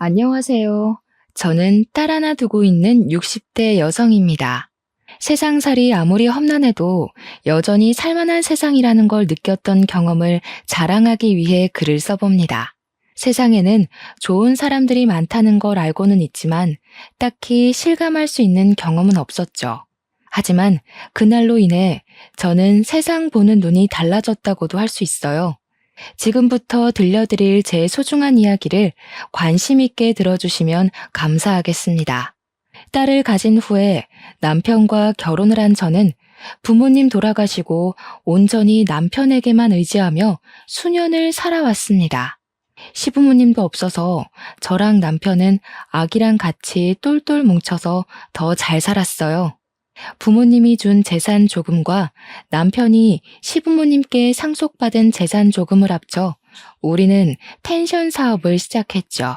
안녕하세요. 저는 딸 하나 두고 있는 60대 여성입니다. 세상살이 아무리 험난해도 여전히 살만한 세상이라는 걸 느꼈던 경험을 자랑하기 위해 글을 써봅니다. 세상에는 좋은 사람들이 많다는 걸 알고는 있지만 딱히 실감할 수 있는 경험은 없었죠. 하지만 그날로 인해 저는 세상 보는 눈이 달라졌다고도 할 수 있어요. 지금부터 들려드릴 제 소중한 이야기를 관심 있게 들어주시면 감사하겠습니다. 딸을 가진 후에 남편과 결혼을 한 저는 부모님 돌아가시고 온전히 남편에게만 의지하며 수년을 살아왔습니다. 시부모님도 없어서 저랑 남편은 아기랑 같이 똘똘 뭉쳐서 더 잘 살았어요. 부모님이 준 재산 조금과 남편이 시부모님께 상속받은 재산 조금을 합쳐 우리는 펜션 사업을 시작했죠.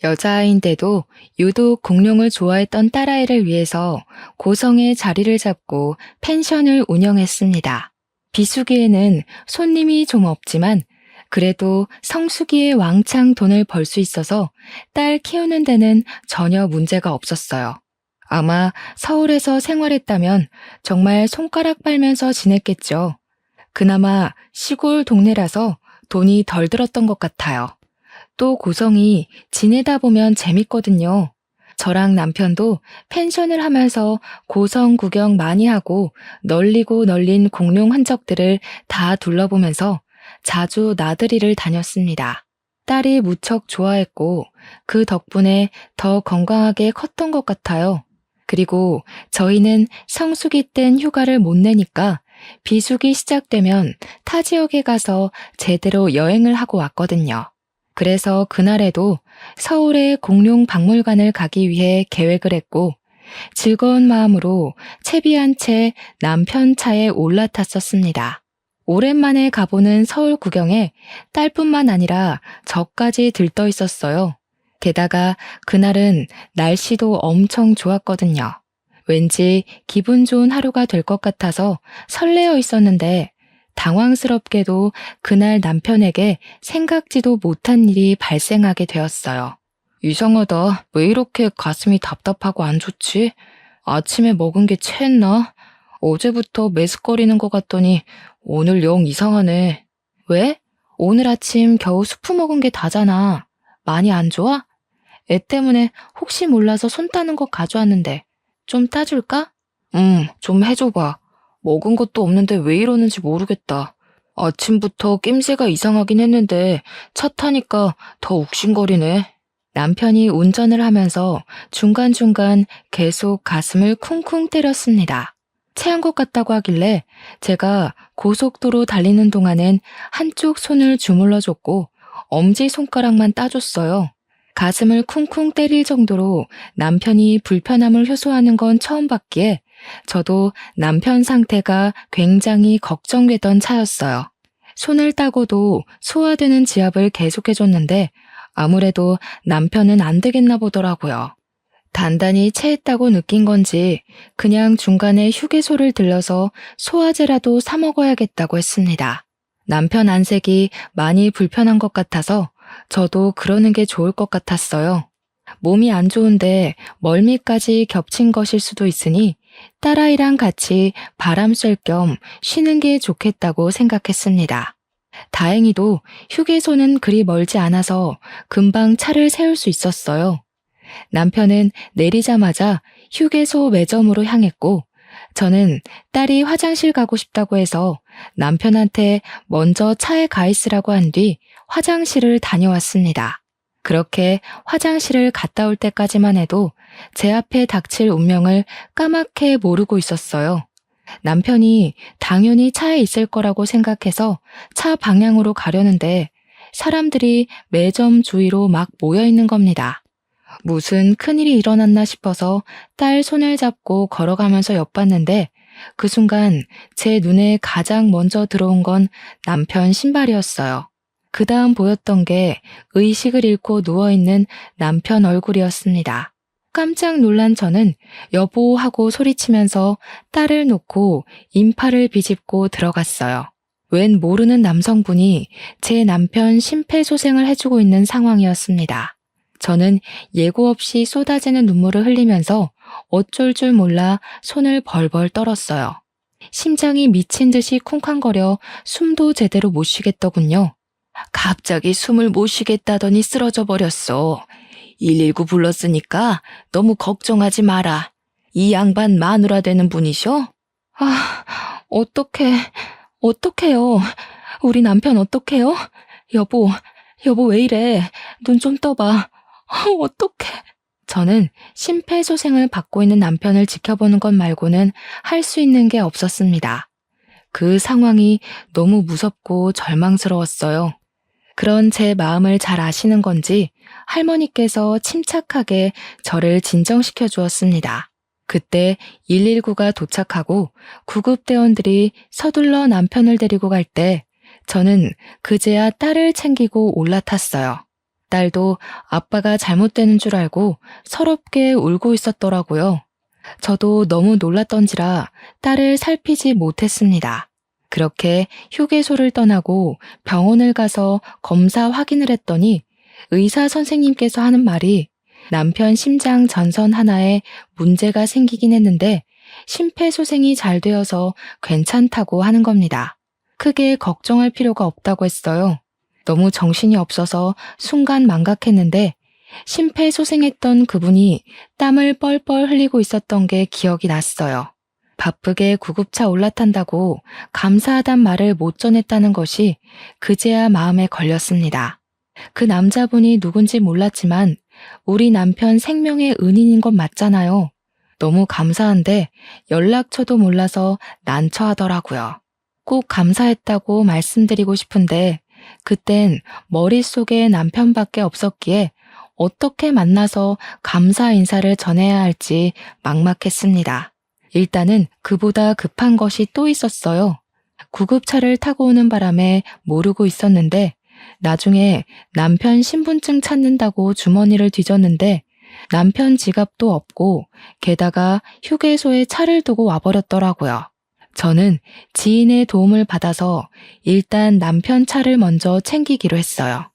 여자아이인데도 유독 공룡을 좋아했던 딸아이를 위해서 고성에 자리를 잡고 펜션을 운영했습니다. 비수기에는 손님이 좀 없지만 그래도 성수기에 왕창 돈을 벌 수 있어서 딸 키우는 데는 전혀 문제가 없었어요. 아마 서울에서 생활했다면 정말 손가락 빨면서 지냈겠죠. 그나마 시골 동네라서 돈이 덜 들었던 것 같아요. 또 고성이 지내다 보면 재밌거든요. 저랑 남편도 펜션을 하면서 고성 구경 많이 하고 널리고 널린 공룡 흔적들을 다 둘러보면서 자주 나들이를 다녔습니다. 딸이 무척 좋아했고 그 덕분에 더 건강하게 컸던 것 같아요. 그리고 저희는 성수기 땐 휴가를 못 내니까 비수기 시작되면 타 지역에 가서 제대로 여행을 하고 왔거든요. 그래서 그날에도 서울의 공룡 박물관을 가기 위해 계획을 했고 즐거운 마음으로 채비한 채 남편 차에 올라탔었습니다. 오랜만에 가보는 서울 구경에 딸뿐만 아니라 저까지 들떠 있었어요. 게다가 그날은 날씨도 엄청 좋았거든요. 왠지 기분 좋은 하루가 될 것 같아서 설레어 있었는데 당황스럽게도 그날 남편에게 생각지도 못한 일이 발생하게 되었어요. 이상하다. 왜 이렇게 가슴이 답답하고 안 좋지? 아침에 먹은 게 체했나? 어제부터 메스꺼리는 것 같더니 오늘 영 이상하네. 왜? 오늘 아침 겨우 수프 먹은 게 다잖아. 많이 안 좋아? 애 때문에 혹시 몰라서 손 따는 거 가져왔는데 좀 따줄까? 좀 해줘봐. 먹은 것도 없는데 왜 이러는지 모르겠다. 아침부터 낌새가 이상하긴 했는데 차 타니까 더 욱신거리네. 남편이 운전을 하면서 중간중간 계속 가슴을 쿵쿵 때렸습니다. 체한 것 같다고 하길래 제가 고속도로 달리는 동안엔 한쪽 손을 주물러줬고 엄지손가락만 따줬어요. 가슴을 쿵쿵 때릴 정도로 남편이 불편함을 호소하는 건 처음 봤기에 저도 남편 상태가 굉장히 걱정되던 차였어요. 손을 따고도 소화되는 지압을 계속해줬는데 아무래도 남편은 안 되겠나 보더라고요. 단단히 체했다고 느낀 건지 그냥 중간에 휴게소를 들러서 소화제라도 사 먹어야겠다고 했습니다. 남편 안색이 많이 불편한 것 같아서 저도 그러는 게 좋을 것 같았어요. 몸이 안 좋은데 멀미까지 겹친 것일 수도 있으니 딸아이랑 같이 바람 쐴 겸 쉬는 게 좋겠다고 생각했습니다. 다행히도 휴게소는 그리 멀지 않아서 금방 차를 세울 수 있었어요. 남편은 내리자마자 휴게소 매점으로 향했고 저는 딸이 화장실 가고 싶다고 해서 남편한테 먼저 차에 가 있으라고 한 뒤 화장실을 다녀왔습니다. 그렇게 화장실을 갔다 올 때까지만 해도 제 앞에 닥칠 운명을 까맣게 모르고 있었어요. 남편이 당연히 차에 있을 거라고 생각해서 차 방향으로 가려는데 사람들이 매점 주위로 막 모여 있는 겁니다. 무슨 큰일이 일어났나 싶어서 딸 손을 잡고 걸어가면서 엿봤는데 그 순간 제 눈에 가장 먼저 들어온 건 남편 신발이었어요. 그 다음 보였던 게 의식을 잃고 누워있는 남편 얼굴이었습니다. 깜짝 놀란 저는 여보 하고 소리치면서 딸을 놓고 인파를 비집고 들어갔어요. 웬 모르는 남성분이 제 남편 심폐소생을 해주고 있는 상황이었습니다. 저는 예고 없이 쏟아지는 눈물을 흘리면서 어쩔 줄 몰라 손을 벌벌 떨었어요. 심장이 미친 듯이 쿵쾅거려 숨도 제대로 못 쉬겠더군요. 갑자기 숨을 못 쉬겠다더니 쓰러져 버렸어. 119 불렀으니까 너무 걱정하지 마라. 이 양반 마누라 되는 분이셔? 아, 어떡해요. 우리 남편 어떡해요? 여보 왜 이래? 눈 좀 떠봐. 어떡해. 저는 심폐소생을 받고 있는 남편을 지켜보는 것 말고는 할 수 있는 게 없었습니다. 그 상황이 너무 무섭고 절망스러웠어요. 그런 제 마음을 잘 아시는 건지 할머니께서 침착하게 저를 진정시켜 주었습니다. 그때 119가 도착하고 구급대원들이 서둘러 남편을 데리고 갈 때 저는 그제야 딸을 챙기고 올라탔어요. 딸도 아빠가 잘못되는 줄 알고 서럽게 울고 있었더라고요. 저도 너무 놀랐던지라 딸을 살피지 못했습니다. 그렇게 휴게소를 떠나고 병원을 가서 검사 확인을 했더니 의사 선생님께서 하는 말이 남편 심장 전선 하나에 문제가 생기긴 했는데 심폐소생이 잘 되어서 괜찮다고 하는 겁니다. 크게 걱정할 필요가 없다고 했어요. 너무 정신이 없어서 순간 망각했는데 심폐소생했던 그분이 땀을 뻘뻘 흘리고 있었던 게 기억이 났어요. 바쁘게 구급차 올라탄다고 감사하단 말을 못 전했다는 것이 그제야 마음에 걸렸습니다. 그 남자분이 누군지 몰랐지만 우리 남편 생명의 은인인 건 맞잖아요. 너무 감사한데 연락처도 몰라서 난처하더라고요. 꼭 감사했다고 말씀드리고 싶은데 그땐 머릿속에 남편밖에 없었기에 어떻게 만나서 감사 인사를 전해야 할지 막막했습니다. 일단은 그보다 급한 것이 또 있었어요. 구급차를 타고 오는 바람에 모르고 있었는데 나중에 남편 신분증 찾는다고 주머니를 뒤졌는데 남편 지갑도 없고 게다가 휴게소에 차를 두고 와버렸더라고요. 저는 지인의 도움을 받아서 일단 남편 차를 먼저 챙기기로 했어요.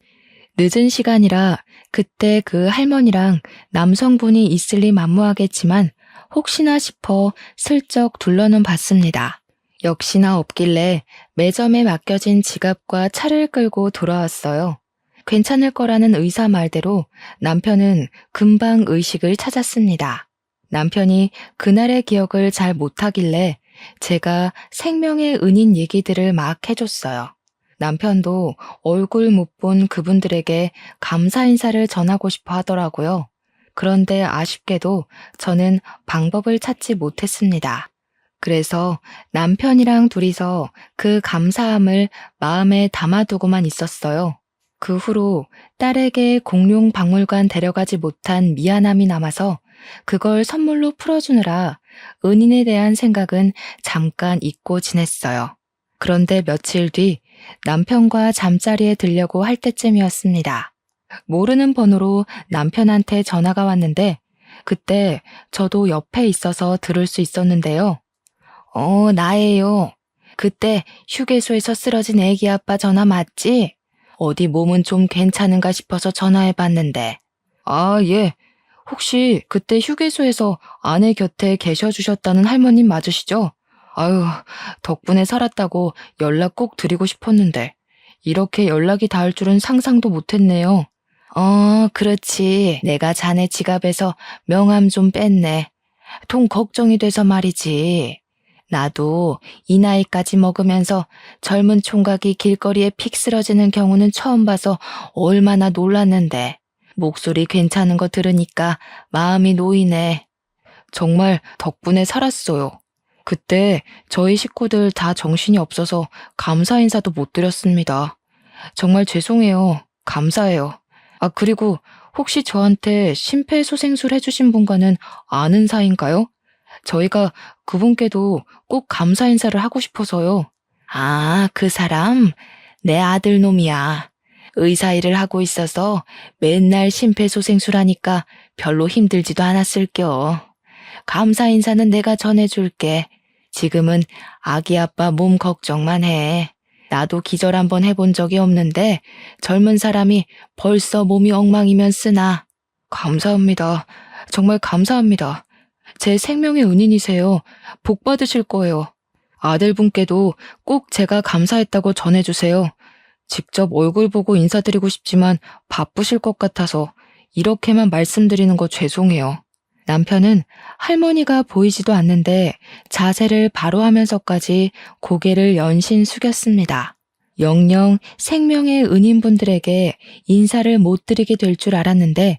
늦은 시간이라 그때 그 할머니랑 남성분이 있을 리 만무하겠지만 혹시나 싶어 슬쩍 둘러는 봤습니다. 역시나 없길래 매점에 맡겨진 지갑과 차를 끌고 돌아왔어요. 괜찮을 거라는 의사 말대로 남편은 금방 의식을 찾았습니다. 남편이 그날의 기억을 잘 못하길래 제가 생명의 은인 얘기들을 막 해줬어요. 남편도 얼굴 못 본 그분들에게 감사 인사를 전하고 싶어 하더라고요. 그런데 아쉽게도 저는 방법을 찾지 못했습니다. 그래서 남편이랑 둘이서 그 감사함을 마음에 담아두고만 있었어요. 그 후로 딸에게 공룡 박물관 데려가지 못한 미안함이 남아서 그걸 선물로 풀어주느라 은인에 대한 생각은 잠깐 잊고 지냈어요. 그런데 며칠 뒤 남편과 잠자리에 들려고 할 때쯤이었습니다. 모르는 번호로 남편한테 전화가 왔는데 그때 저도 옆에 있어서 들을 수 있었는데요. 나예요. 그때 휴게소에서 쓰러진 애기 아빠 전화 맞지? 어디 몸은 좀 괜찮은가 싶어서 전화해봤는데. 아, 예. 혹시 그때 휴게소에서 아내 곁에 계셔주셨다는 할머님 맞으시죠? 아유, 덕분에 살았다고 연락 꼭 드리고 싶었는데 이렇게 연락이 닿을 줄은 상상도 못했네요. 그렇지. 내가 자네 지갑에서 명함 좀 뺐네. 통 걱정이 돼서 말이지. 나도 이 나이까지 먹으면서 젊은 총각이 길거리에 픽 쓰러지는 경우는 처음 봐서 얼마나 놀랐는데 목소리 괜찮은 거 들으니까 마음이 놓이네. 정말 덕분에 살았어요. 그때 저희 식구들 다 정신이 없어서 감사 인사도 못 드렸습니다. 정말 죄송해요. 감사해요. 그리고 혹시 저한테 심폐소생술 해주신 분과는 아는 사이인가요? 저희가 그분께도 꼭 감사 인사를 하고 싶어서요. 그 사람? 내 아들 놈이야. 의사 일을 하고 있어서 맨날 심폐소생술 하니까 별로 힘들지도 않았을겨. 감사 인사는 내가 전해줄게. 지금은 아기 아빠 몸 걱정만 해. 나도 기절 한번 해본 적이 없는데 젊은 사람이 벌써 몸이 엉망이면 쓰나. 감사합니다. 정말 감사합니다. 제 생명의 은인이세요. 복 받으실 거예요. 아들분께도 꼭 제가 감사했다고 전해주세요. 직접 얼굴 보고 인사드리고 싶지만 바쁘실 것 같아서 이렇게만 말씀드리는 거 죄송해요. 남편은 할머니가 보이지도 않는데 자세를 바로 하면서까지 고개를 연신 숙였습니다. 영영 생명의 은인분들에게 인사를 못 드리게 될 줄 알았는데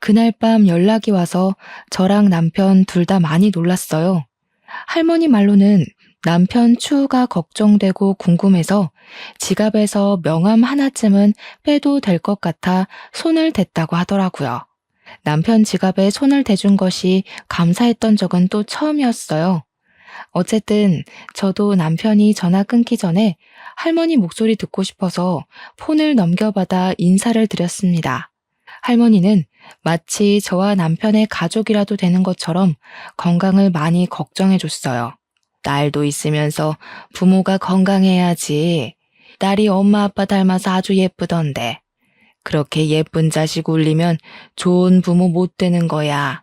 그날 밤 연락이 와서 저랑 남편 둘 다 많이 놀랐어요. 할머니 말로는 남편 추후가 걱정되고 궁금해서 지갑에서 명함 하나쯤은 빼도 될 것 같아 손을 댔다고 하더라고요. 남편 지갑에 손을 대준 것이 감사했던 적은 또 처음이었어요. 어쨌든 저도 남편이 전화 끊기 전에 할머니 목소리 듣고 싶어서 폰을 넘겨받아 인사를 드렸습니다. 할머니는 마치 저와 남편의 가족이라도 되는 것처럼 건강을 많이 걱정해줬어요. 딸도 있으면서 부모가 건강해야지. 딸이 엄마 아빠 닮아서 아주 예쁘던데. 그렇게 예쁜 자식 울리면 좋은 부모 못 되는 거야.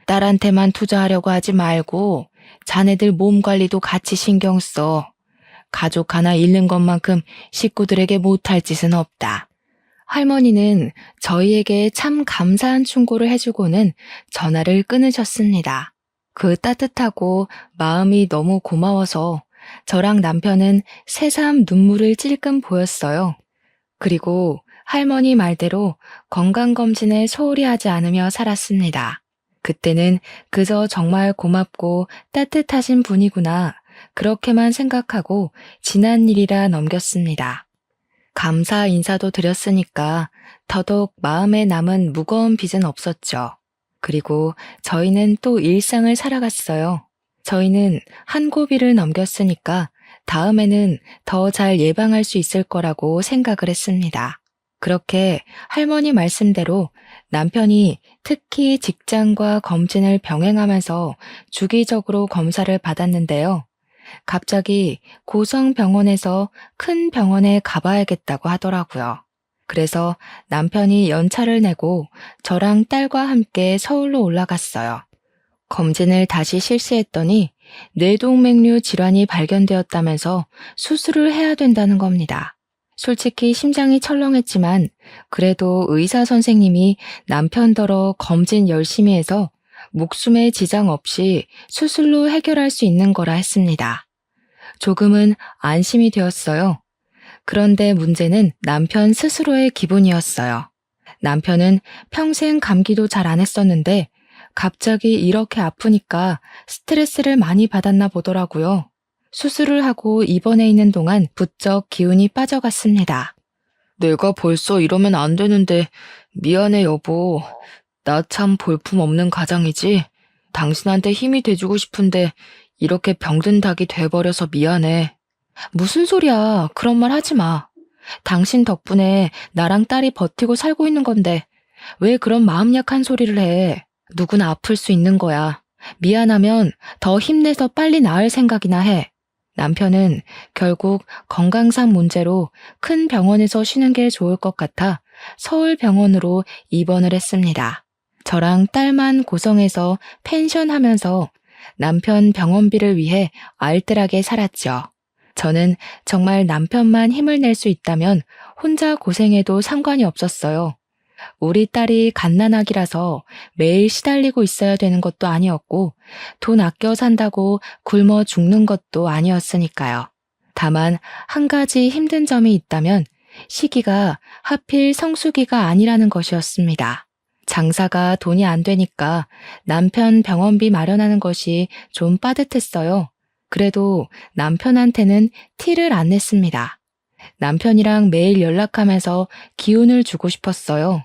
딸한테만 투자하려고 하지 말고 자네들 몸 관리도 같이 신경 써. 가족 하나 잃는 것만큼 식구들에게 못할 짓은 없다. 할머니는 저희에게 참 감사한 충고를 해주고는 전화를 끊으셨습니다. 그 따뜻하고 마음이 너무 고마워서 저랑 남편은 새삼 눈물을 찔끔 보였어요. 그리고 할머니 말대로 건강검진을 소홀히 하지 않으며 살았습니다. 그때는 그저 정말 고맙고 따뜻하신 분이구나 그렇게만 생각하고 지난 일이라 넘겼습니다. 감사 인사도 드렸으니까 더더욱 마음에 남은 무거운 빚은 없었죠. 그리고 저희는 또 일상을 살아갔어요. 저희는 한 고비를 넘겼으니까 다음에는 더 잘 예방할 수 있을 거라고 생각을 했습니다. 그렇게 할머니 말씀대로 남편이 특히 직장과 검진을 병행하면서 주기적으로 검사를 받았는데요. 갑자기 고성병원에서 큰 병원에 가봐야겠다고 하더라고요. 그래서 남편이 연차를 내고 저랑 딸과 함께 서울로 올라갔어요. 검진을 다시 실시했더니 뇌동맥류 질환이 발견되었다면서 수술을 해야 된다는 겁니다. 솔직히 심장이 철렁했지만 그래도 의사 선생님이 남편더러 검진 열심히 해서 목숨에 지장 없이 수술로 해결할 수 있는 거라 했습니다. 조금은 안심이 되었어요. 그런데 문제는 남편 스스로의 기분이었어요. 남편은 평생 감기도 잘 안 했었는데 갑자기 이렇게 아프니까 스트레스를 많이 받았나 보더라고요. 수술을 하고 입원해 있는 동안 부쩍 기운이 빠져갔습니다. 내가 벌써 이러면 안 되는데 미안해 여보. 나 참 볼품없는 가장이지. 당신한테 힘이 돼주고 싶은데 이렇게 병든 닭이 돼버려서 미안해. 무슨 소리야. 그런 말 하지 마. 당신 덕분에 나랑 딸이 버티고 살고 있는 건데 왜 그런 마음 약한 소리를 해. 누구나 아플 수 있는 거야. 미안하면 더 힘내서 빨리 나을 생각이나 해. 남편은 결국 건강상 문제로 큰 병원에서 쉬는 게 좋을 것 같아 서울병원으로 입원을 했습니다. 저랑 딸만 고성에서 펜션 하면서 남편 병원비를 위해 알뜰하게 살았죠. 저는 정말 남편만 힘을 낼 수 있다면 혼자 고생해도 상관이 없었어요. 우리 딸이 갓난아기라서 매일 시달리고 있어야 되는 것도 아니었고 돈 아껴 산다고 굶어 죽는 것도 아니었으니까요. 다만 한 가지 힘든 점이 있다면 시기가 하필 성수기가 아니라는 것이었습니다. 장사가 돈이 안 되니까 남편 병원비 마련하는 것이 좀 빠듯했어요. 그래도 남편한테는 티를 안 냈습니다. 남편이랑 매일 연락하면서 기운을 주고 싶었어요.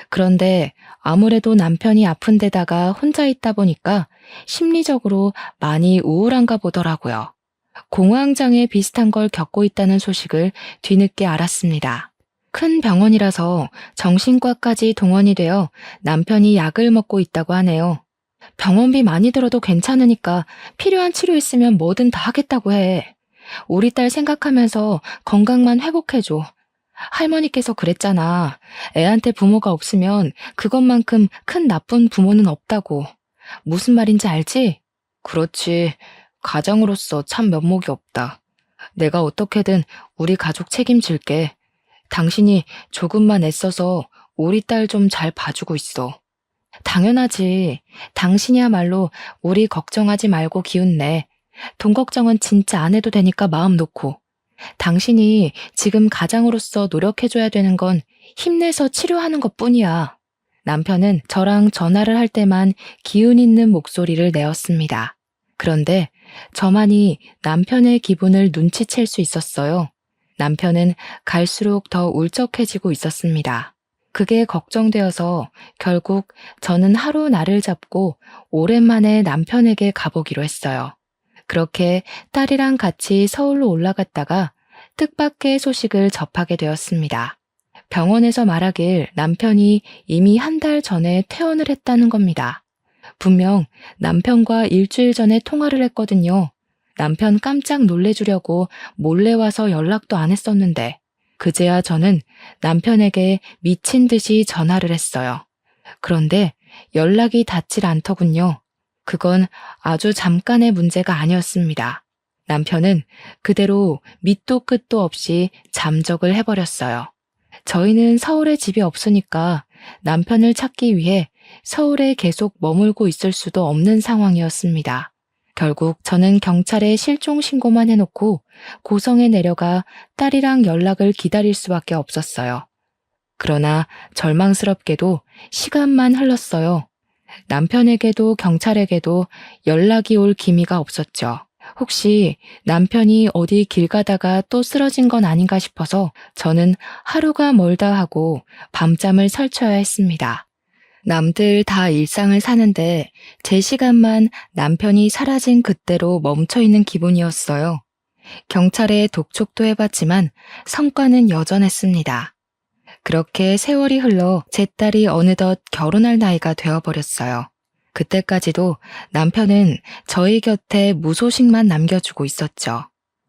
그런데 아무래도 남편이 아픈 데다가 혼자 있다 보니까 심리적으로 많이 우울한가 보더라고요. 공황장애 비슷한 걸 겪고 있다는 소식을 뒤늦게 알았습니다. 큰 병원이라서 정신과까지 동원이 되어 남편이 약을 먹고 있다고 하네요. 병원비 많이 들어도 괜찮으니까 필요한 치료 있으면 뭐든 다 하겠다고 해. 우리 딸 생각하면서 건강만 회복해줘. 할머니께서 그랬잖아. 애한테 부모가 없으면 그것만큼 큰 나쁜 부모는 없다고. 무슨 말인지 알지? 그렇지. 가장으로서 참 면목이 없다. 내가 어떻게든 우리 가족 책임질게. 당신이 조금만 애써서 우리 딸 좀 잘 봐주고 있어. 당연하지. 당신이야말로 우리 걱정하지 말고 기운내. 돈 걱정은 진짜 안 해도 되니까 마음 놓고. 당신이 지금 가장으로서 노력해줘야 되는 건 힘내서 치료하는 것뿐이야. 남편은 저랑 전화를 할 때만 기운 있는 목소리를 내었습니다. 그런데 저만이 남편의 기분을 눈치챌 수 있었어요. 남편은 갈수록 더 울적해지고 있었습니다. 그게 걱정되어서 결국 저는 하루 날을 잡고 오랜만에 남편에게 가보기로 했어요. 그렇게 딸이랑 같이 서울로 올라갔다가 뜻밖의 소식을 접하게 되었습니다. 병원에서 말하길 남편이 이미 한 달 전에 퇴원을 했다는 겁니다. 분명 남편과 일주일 전에 통화를 했거든요. 남편 깜짝 놀래주려고 몰래 와서 연락도 안 했었는데 그제야 저는 남편에게 미친 듯이 전화를 했어요. 그런데 연락이 닿질 않더군요. 그건 아주 잠깐의 문제가 아니었습니다. 남편은 그대로 밑도 끝도 없이 잠적을 해버렸어요. 저희는 서울에 집이 없으니까 남편을 찾기 위해 서울에 계속 머물고 있을 수도 없는 상황이었습니다. 결국 저는 경찰에 실종 신고만 해놓고 고성에 내려가 딸이랑 연락을 기다릴 수밖에 없었어요. 그러나 절망스럽게도 시간만 흘렀어요. 남편에게도 경찰에게도 연락이 올 기미가 없었죠. 혹시 남편이 어디 길 가다가 또 쓰러진 건 아닌가 싶어서 저는 하루가 멀다 하고 밤잠을 설쳐야 했습니다. 남들 다 일상을 사는데 제 시간만 남편이 사라진 그때로 멈춰있는 기분이었어요. 경찰에 독촉도 해봤지만 성과는 여전했습니다. 그렇게 세월이 흘러 제 딸이 어느덧 결혼할 나이가 되어버렸어요. 그때까지도 남편은 저희 곁에 무소식만 남겨주고 있었죠.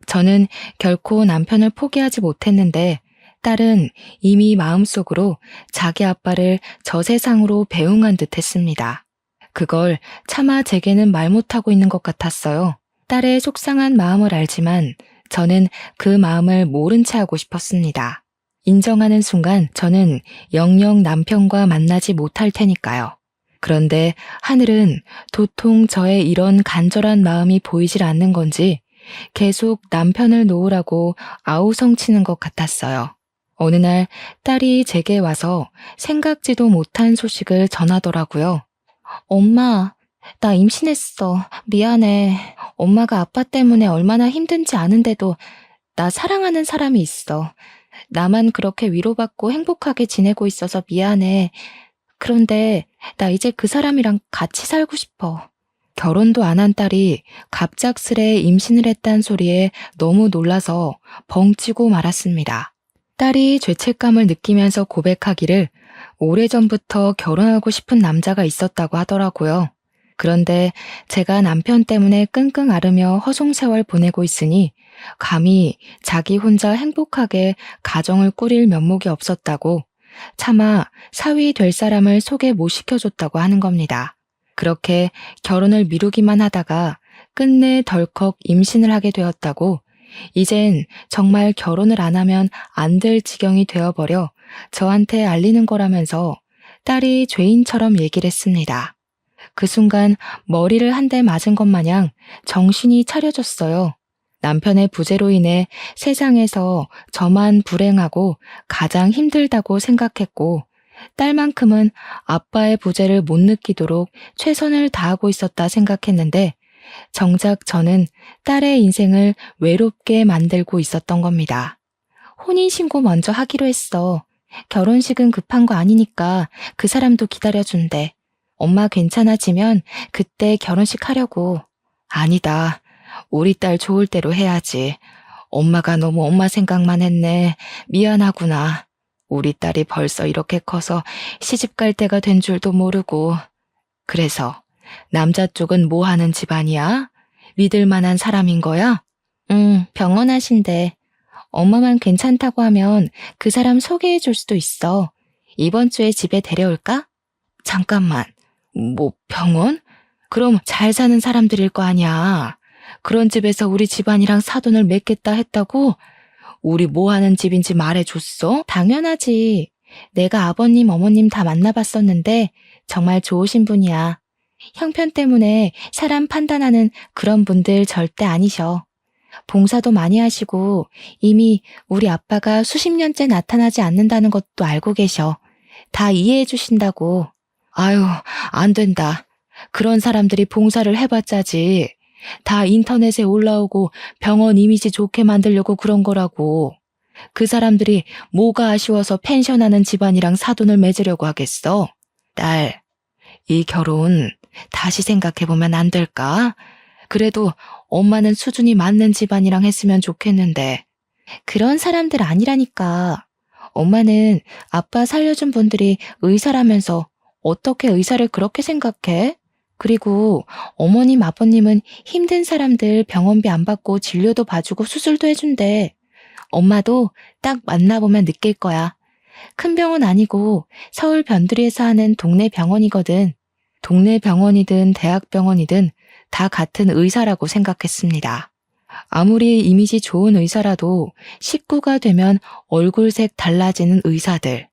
저는 결코 남편을 포기하지 못했는데 딸은 이미 마음속으로 자기 아빠를 저 세상으로 배웅한 듯 했습니다. 그걸 차마 제게는 말 못하고 있는 것 같았어요. 딸의 속상한 마음을 알지만 저는 그 마음을 모른 채 하고 싶었습니다. 인정하는 순간 저는 영영 남편과 만나지 못할 테니까요. 그런데 하늘은 도통 저의 이런 간절한 마음이 보이질 않는 건지 계속 남편을 놓으라고 아우성치는 것 같았어요. 어느 날 딸이 제게 와서 생각지도 못한 소식을 전하더라고요. 엄마, 나 임신했어. 미안해. 엄마가 아빠 때문에 얼마나 힘든지 아는데도 나 사랑하는 사람이 있어. 나만 그렇게 위로받고 행복하게 지내고 있어서 미안해. 그런데 나 이제 그 사람이랑 같이 살고 싶어. 결혼도 안 한 딸이 갑작스레 임신을 했단 소리에 너무 놀라서 벙찌고 말았습니다. 딸이 죄책감을 느끼면서 고백하기를 오래전부터 결혼하고 싶은 남자가 있었다고 하더라고요. 그런데 제가 남편 때문에 끙끙 앓으며 허송세월 보내고 있으니 감히 자기 혼자 행복하게 가정을 꾸릴 면목이 없었다고 차마 사위 될 사람을 소개 못 시켜줬다고 하는 겁니다. 그렇게 결혼을 미루기만 하다가 끝내 덜컥 임신을 하게 되었다고 이젠 정말 결혼을 안 하면 안 될 지경이 되어버려 저한테 알리는 거라면서 딸이 죄인처럼 얘기를 했습니다. 그 순간 머리를 한 대 맞은 것 마냥 정신이 차려졌어요. 남편의 부재로 인해 세상에서 저만 불행하고 가장 힘들다고 생각했고 딸만큼은 아빠의 부재를 못 느끼도록 최선을 다하고 있었다 생각했는데 정작 저는 딸의 인생을 외롭게 만들고 있었던 겁니다. 혼인신고 먼저 하기로 했어. 결혼식은 급한 거 아니니까 그 사람도 기다려준대. 엄마 괜찮아지면 그때 결혼식 하려고. 아니다. 우리 딸 좋을 대로 해야지. 엄마가 너무 엄마 생각만 했네. 미안하구나. 우리 딸이 벌써 이렇게 커서 시집 갈 때가 된 줄도 모르고. 그래서 남자 쪽은 뭐 하는 집안이야? 믿을 만한 사람인 거야? 응, 병원하신대. 엄마만 괜찮다고 하면 그 사람 소개해 줄 수도 있어. 이번 주에 집에 데려올까? 잠깐만. 뭐 병원? 그럼 잘 사는 사람들일 거 아니야. 그런 집에서 우리 집안이랑 사돈을 맺겠다 했다고? 우리 뭐 하는 집인지 말해줬어? 당연하지. 내가 아버님, 어머님 다 만나봤었는데 정말 좋으신 분이야. 형편 때문에 사람 판단하는 그런 분들 절대 아니셔. 봉사도 많이 하시고 이미 우리 아빠가 수십 년째 나타나지 않는다는 것도 알고 계셔. 다 이해해 주신다고. 아유, 안 된다. 그런 사람들이 봉사를 해봤자지. 다 인터넷에 올라오고 병원 이미지 좋게 만들려고 그런 거라고. 그 사람들이 뭐가 아쉬워서 펜션하는 집안이랑 사돈을 맺으려고 하겠어? 딸, 이 결혼 다시 생각해보면 안 될까? 그래도 엄마는 수준이 맞는 집안이랑 했으면 좋겠는데. 그런 사람들 아니라니까. 엄마는 아빠 살려준 분들이 의사라면서 어떻게 의사를 그렇게 생각해? 그리고 어머님, 아버님은 힘든 사람들 병원비 안 받고 진료도 봐주고 수술도 해준대. 엄마도 딱 만나보면 느낄 거야. 큰 병원 아니고 서울 변두리에서 하는 동네 병원이거든. 동네 병원이든 대학병원이든 다 같은 의사라고 생각했습니다. 아무리 이미지 좋은 의사라도 식구가 되면 얼굴색 달라지는 의사들.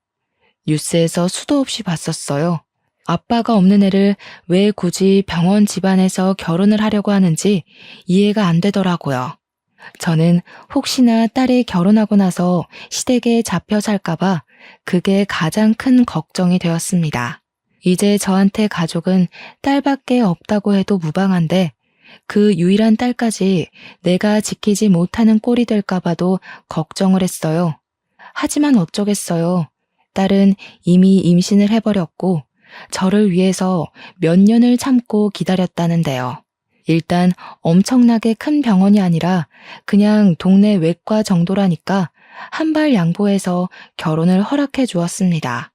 뉴스에서 수도 없이 봤었어요. 아빠가 없는 애를 왜 굳이 병원 집안에서 결혼을 하려고 하는지 이해가 안 되더라고요. 저는 혹시나 딸이 결혼하고 나서 시댁에 잡혀 살까봐 그게 가장 큰 걱정이 되었습니다. 이제 저한테 가족은 딸밖에 없다고 해도 무방한데 그 유일한 딸까지 내가 지키지 못하는 꼴이 될까봐도 걱정을 했어요. 하지만 어쩌겠어요. 딸은 이미 임신을 해버렸고 저를 위해서 몇 년을 참고 기다렸다는데요. 일단 엄청나게 큰 병원이 아니라 그냥 동네 외과 정도라니까 한 발 양보해서 결혼을 허락해 주었습니다.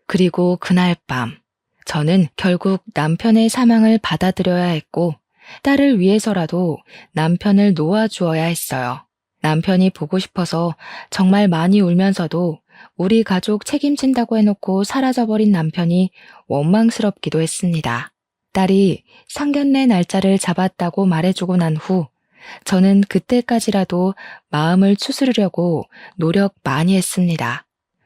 그리고 그날 밤, 저는 결국 남편의 사망을 받아들여야 했고 딸을 위해서라도 남편을 놓아주어야 했어요. 남편이 보고 싶어서 정말 많이 울면서도 우리 가족 책임진다고 해놓고 사라져버린 남편이 원망스럽기도 했습니다. 딸이 상견례 날짜를 잡았다고 말해주고 난 후 저는 그때까지라도 마음을 추스르려고 노력 많이 했습니다.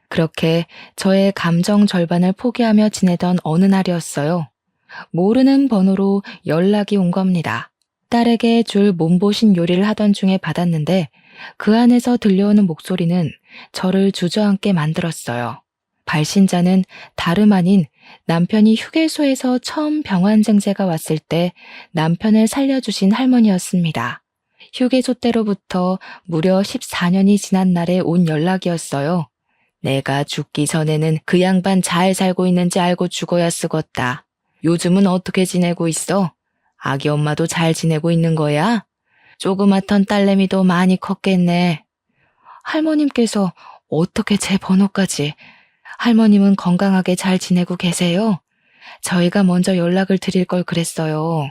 그렇게 저의 감정 절반을 포기하며 지내던 어느 날이었어요. 모르는 번호로 연락이 온 겁니다. 딸에게 줄 몸보신 요리를 하던 중에 받았는데 그 안에서 들려오는 목소리는 저를 주저앉게 만들었어요. 발신자는 다름 아닌 남편이 휴게소에서 처음 병환증세가 왔을 때 남편을 살려주신 할머니였습니다. 휴게소 때로부터 무려 14년이 지난 날에 온 연락이었어요. 내가 죽기 전에는 그 양반 잘 살고 있는지 알고 죽어야 쓰겄다. 요즘은 어떻게 지내고 있어? 아기 엄마도 잘 지내고 있는 거야? 조그맣던 딸내미도 많이 컸겠네. 할머님께서 어떻게 제 번호까지? 할머님은 건강하게 잘 지내고 계세요? 저희가 먼저 연락을 드릴 걸 그랬어요.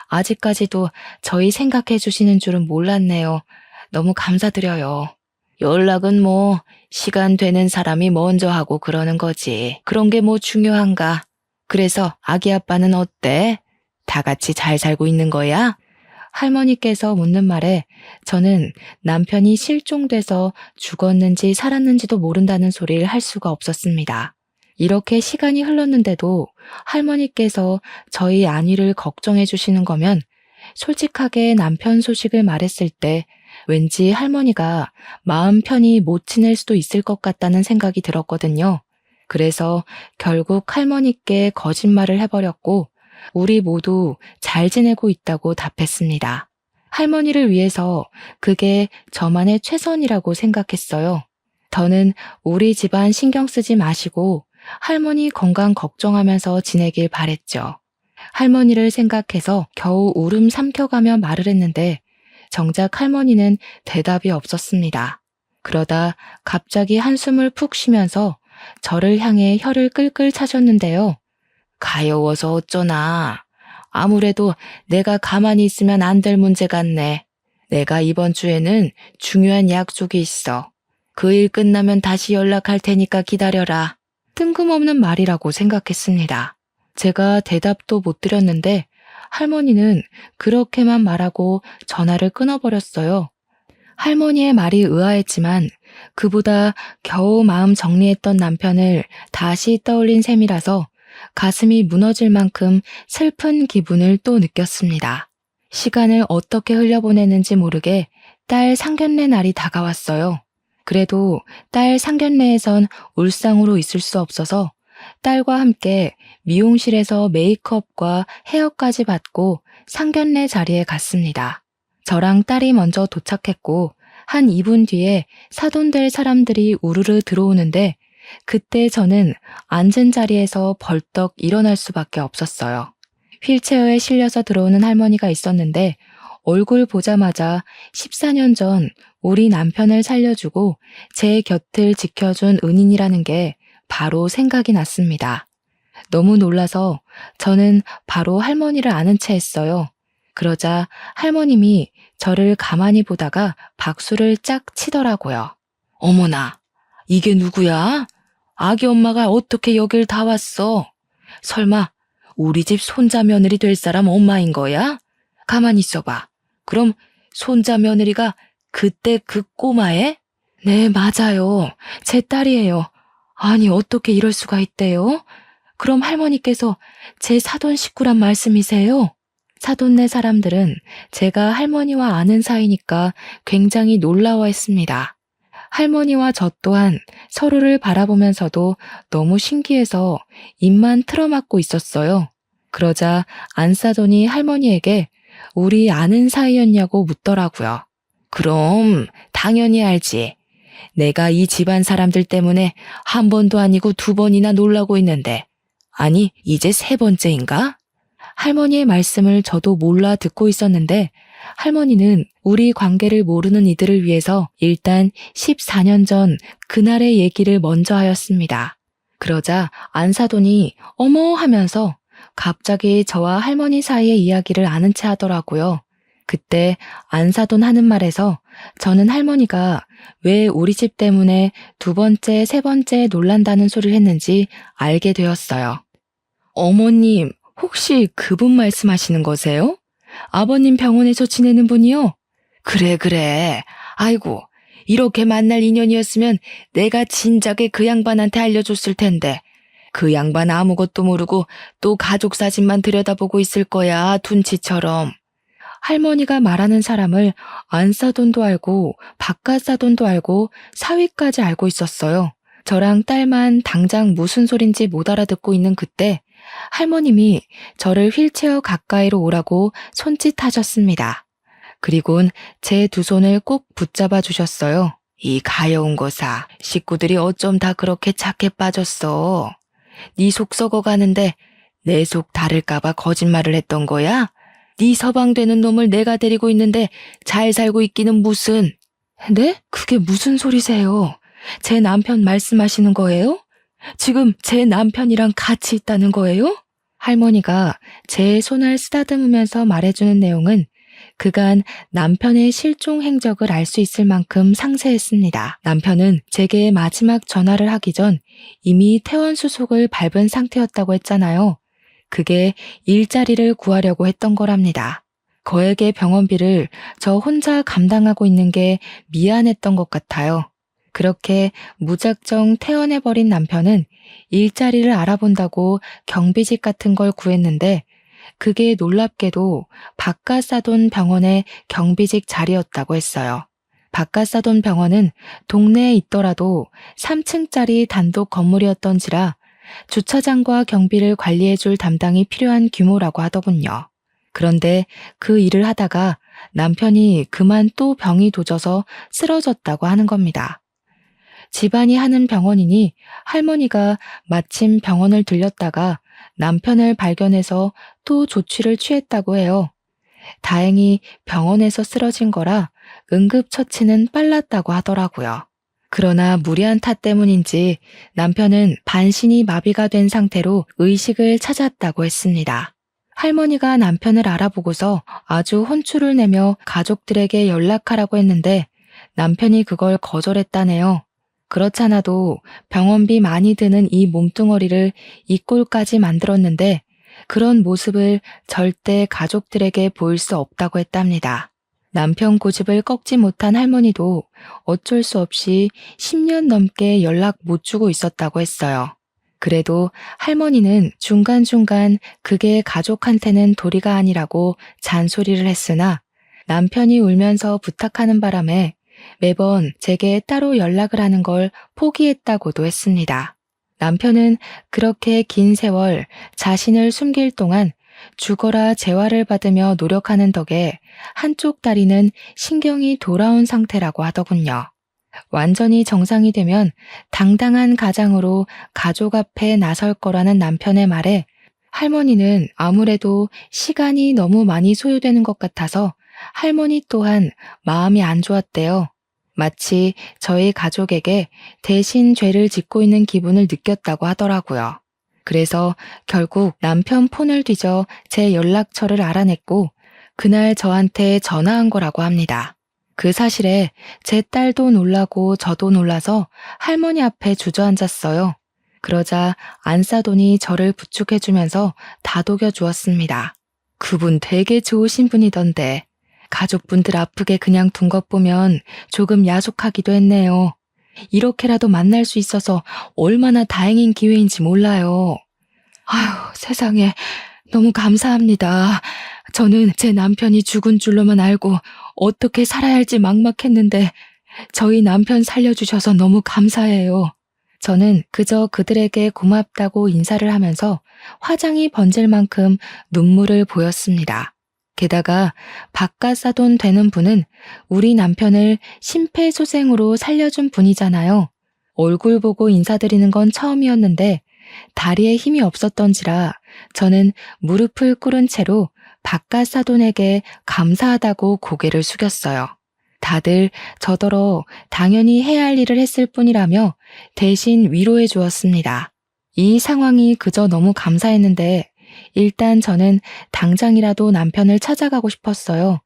아직까지도 저희 생각해 주시는 줄은 몰랐네요. 너무 감사드려요. 연락은 뭐 시간 되는 사람이 먼저 하고 그러는 거지. 그런 게 뭐 중요한가? 그래서 아기 아빠는 어때? 다 같이 잘 살고 있는 거야? 할머니께서 묻는 말에 저는 남편이 실종돼서 죽었는지 살았는지도 모른다는 소리를 할 수가 없었습니다. 이렇게 시간이 흘렀는데도 할머니께서 저희 안위를 걱정해 주시는 거면 솔직하게 남편 소식을 말했을 때 왠지 할머니가 마음 편히 못 지낼 수도 있을 것 같다는 생각이 들었거든요. 그래서 결국 할머니께 거짓말을 해버렸고 우리 모두 잘 지내고 있다고 답했습니다. 할머니를 위해서 그게 저만의 최선이라고 생각했어요. 더는 우리 집안 신경 쓰지 마시고 할머니 건강 걱정하면서 지내길 바랬죠. 할머니를 생각해서 겨우 울음 삼켜가며 말을 했는데 정작 할머니는 대답이 없었습니다. 그러다 갑자기 한숨을 푹 쉬면서 저를 향해 혀를 끌끌 차셨는데요. 가여워서 어쩌나. 아무래도 내가 가만히 있으면 안 될 문제 같네. 내가 이번 주에는 중요한 약속이 있어. 그 일 끝나면 다시 연락할 테니까 기다려라. 뜬금없는 말이라고 생각했습니다. 제가 대답도 못 드렸는데 할머니는 그렇게만 말하고 전화를 끊어버렸어요. 할머니의 말이 의아했지만 그보다 겨우 마음 정리했던 남편을 다시 떠올린 셈이라서 가슴이 무너질 만큼 슬픈 기분을 또 느꼈습니다. 시간을 어떻게 흘려보내는지 모르게 딸 상견례 날이 다가왔어요. 그래도 딸 상견례에선 울상으로 있을 수 없어서 딸과 함께 미용실에서 메이크업과 헤어까지 받고 상견례 자리에 갔습니다. 저랑 딸이 먼저 도착했고 한 2분 뒤에 사돈될 사람들이 우르르 들어오는데 그때 저는 앉은 자리에서 벌떡 일어날 수밖에 없었어요. 휠체어에 실려서 들어오는 할머니가 있었는데 얼굴 보자마자 14년 전 우리 남편을 살려주고 제 곁을 지켜준 은인이라는 게 바로 생각이 났습니다. 너무 놀라서 저는 바로 할머니를 아는 체 했어요. 그러자 할머님이 저를 가만히 보다가 박수를 짝 치더라고요. 어머나, 이게 누구야? 아기 엄마가 어떻게 여길 다 왔어? 설마 우리 집 손자 며느리 될 사람 엄마인 거야? 가만히 있어봐. 그럼 손자 며느리가 그때 그 꼬마애? 네, 맞아요. 제 딸이에요. 아니, 어떻게 이럴 수가 있대요? 그럼 할머니께서 제 사돈 식구란 말씀이세요? 사돈네 사람들은 제가 할머니와 아는 사이니까 굉장히 놀라워했습니다. 할머니와 저 또한 서로를 바라보면서도 너무 신기해서 입만 틀어막고 있었어요. 그러자 안사돈이 할머니에게 우리 아는 사이였냐고 묻더라고요. 그럼 당연히 알지. 내가 이 집안 사람들 때문에 한 번도 아니고 2번이나 놀라고 있는데, 아니 이제 3번째인가? 할머니의 말씀을 저도 몰라 듣고 있었는데 할머니는 우리 관계를 모르는 이들을 위해서 일단 14년 전 그날의 얘기를 먼저 하였습니다. 그러자 안사돈이 어머 하면서 갑자기 저와 할머니 사이의 이야기를 아는 체 하더라고요. 그때 안사돈 하는 말에서 저는 할머니가 왜 우리 집 때문에 2번째, 3번째 놀란다는 소리를 했는지 알게 되었어요. 어머님, 혹시 그분 말씀하시는 거세요? 아버님 병원에서 지내는 분이요? 그래. 아이고, 이렇게 만날 인연이었으면 내가 진작에 그 양반한테 알려줬을 텐데. 그 양반 아무것도 모르고 또 가족 사진만 들여다보고 있을 거야, 둔치처럼. 할머니가 말하는 사람을 안사돈도 알고 바깥사돈도 알고 사위까지 알고 있었어요. 저랑 딸만 당장 무슨 소린지 못 알아듣고 있는 그때 할머님이 저를 휠체어 가까이로 오라고 손짓하셨습니다. 그리곤 제 2손을 꼭 붙잡아 주셨어요. 이 가여운 거사, 식구들이 어쩜 다 그렇게 착해 빠졌어. 네 속 썩어가는데 내 속 다를까봐 거짓말을 했던 거야? 네 서방되는 놈을 내가 데리고 있는데 잘 살고 있기는 무슨. 네? 그게 무슨 소리세요? 제 남편 말씀하시는 거예요? 지금 제 남편이랑 같이 있다는 거예요? 할머니가 제 손을 쓰다듬으면서 말해주는 내용은 그간 남편의 실종 행적을 알 수 있을 만큼 상세했습니다. 남편은 제게 마지막 전화를 하기 전 이미 퇴원 수속을 밟은 상태였다고 했잖아요. 그게 일자리를 구하려고 했던 거랍니다. 거액의 병원비를 저 혼자 감당하고 있는 게 미안했던 것 같아요. 그렇게 무작정 퇴원해버린 남편은 일자리를 알아본다고 경비직 같은 걸 구했는데 그게 놀랍게도 바깥사돈 병원의 경비직 자리였다고 했어요. 바깥사돈 병원은 동네에 있더라도 3층짜리 단독 건물이었던지라 주차장과 경비를 관리해줄 담당이 필요한 규모라고 하더군요. 그런데 그 일을 하다가 남편이 그만 또 병이 도져서 쓰러졌다고 하는 겁니다. 집안이 하는 병원이니 할머니가 마침 병원을 들렸다가 남편을 발견해서 또 조치를 취했다고 해요. 다행히 병원에서 쓰러진 거라 응급처치는 빨랐다고 하더라고요. 그러나 무리한 탓 때문인지 남편은 반신이 마비가 된 상태로 의식을 찾았다고 했습니다. 할머니가 남편을 알아보고서 아주 혼쭐을 내며 가족들에게 연락하라고 했는데 남편이 그걸 거절했다네요. 그렇잖아도 병원비 많이 드는 이 몸뚱어리를 이 꼴까지 만들었는데 그런 모습을 절대 가족들에게 보일 수 없다고 했답니다. 남편 고집을 꺾지 못한 할머니도 어쩔 수 없이 10년 넘게 연락 못 주고 있었다고 했어요. 그래도 할머니는 중간중간 그게 가족한테는 도리가 아니라고 잔소리를 했으나 남편이 울면서 부탁하는 바람에 매번 제게 따로 연락을 하는 걸 포기했다고도 했습니다. 남편은 그렇게 긴 세월 자신을 숨길 동안 죽어라 재활을 받으며 노력하는 덕에 한쪽 다리는 신경이 돌아온 상태라고 하더군요. 완전히 정상이 되면 당당한 가장으로 가족 앞에 나설 거라는 남편의 말에 할머니는 아무래도 시간이 너무 많이 소요되는 것 같아서 할머니 또한 마음이 안 좋았대요. 마치 저희 가족에게 대신 죄를 짓고 있는 기분을 느꼈다고 하더라고요. 그래서 결국 남편 폰을 뒤져 제 연락처를 알아냈고 그날 저한테 전화한 거라고 합니다. 그 사실에 제 딸도 놀라고 저도 놀라서 할머니 앞에 주저앉았어요. 그러자 안사돈이 저를 부축해주면서 다독여 주었습니다. 그분 되게 좋으신 분이던데 가족분들 아프게 그냥 둔 것 보면 조금 야속하기도 했네요. 이렇게라도 만날 수 있어서 얼마나 다행인 기회인지 몰라요. 아휴, 세상에 너무 감사합니다. 저는 제 남편이 죽은 줄로만 알고 어떻게 살아야 할지 막막했는데 저희 남편 살려주셔서 너무 감사해요. 저는 그저 그들에게 고맙다고 인사를 하면서 화장이 번질 만큼 눈물을 보였습니다. 게다가 바깥사돈 되는 분은 우리 남편을 심폐소생으로 살려준 분이잖아요. 얼굴 보고 인사드리는 건 처음이었는데 다리에 힘이 없었던지라 저는 무릎을 꿇은 채로 바깥사돈에게 감사하다고 고개를 숙였어요. 다들 저더러 당연히 해야 할 일을 했을 뿐이라며 대신 위로해 주었습니다. 이 상황이 그저 너무 감사했는데 일단 저는 당장이라도 남편을 찾아가고 싶었어요.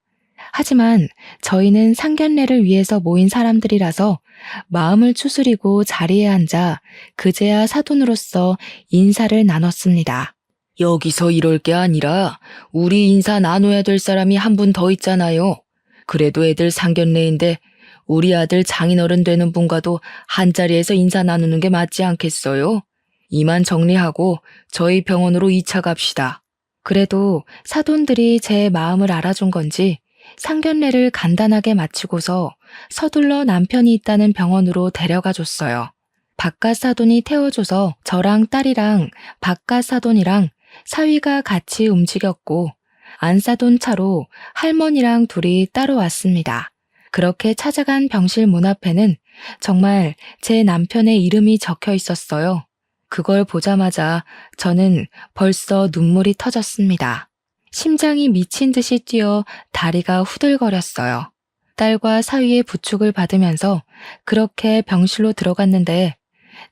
하지만 저희는 상견례를 위해서 모인 사람들이라서 마음을 추스리고 자리에 앉아 그제야 사돈으로서 인사를 나눴습니다. 여기서 이럴 게 아니라 우리 인사 나눠야 될 사람이 한 분 더 있잖아요. 그래도 애들 상견례인데 우리 아들 장인어른 되는 분과도 한자리에서 인사 나누는 게 맞지 않겠어요? 이만 정리하고 저희 병원으로 2차 갑시다. 그래도 사돈들이 제 마음을 알아준 건지 상견례를 간단하게 마치고서 서둘러 남편이 있다는 병원으로 데려가 줬어요. 바깥 사돈이 태워줘서 저랑 딸이랑 바깥 사돈이랑 사위가 같이 움직였고 안사돈 차로 할머니랑 둘이 따로 왔습니다. 그렇게 찾아간 병실 문 앞에는 정말 제 남편의 이름이 적혀 있었어요. 그걸 보자마자 저는 벌써 눈물이 터졌습니다. 심장이 미친 듯이 뛰어 다리가 후들거렸어요. 딸과 사위의 부축을 받으면서 그렇게 병실로 들어갔는데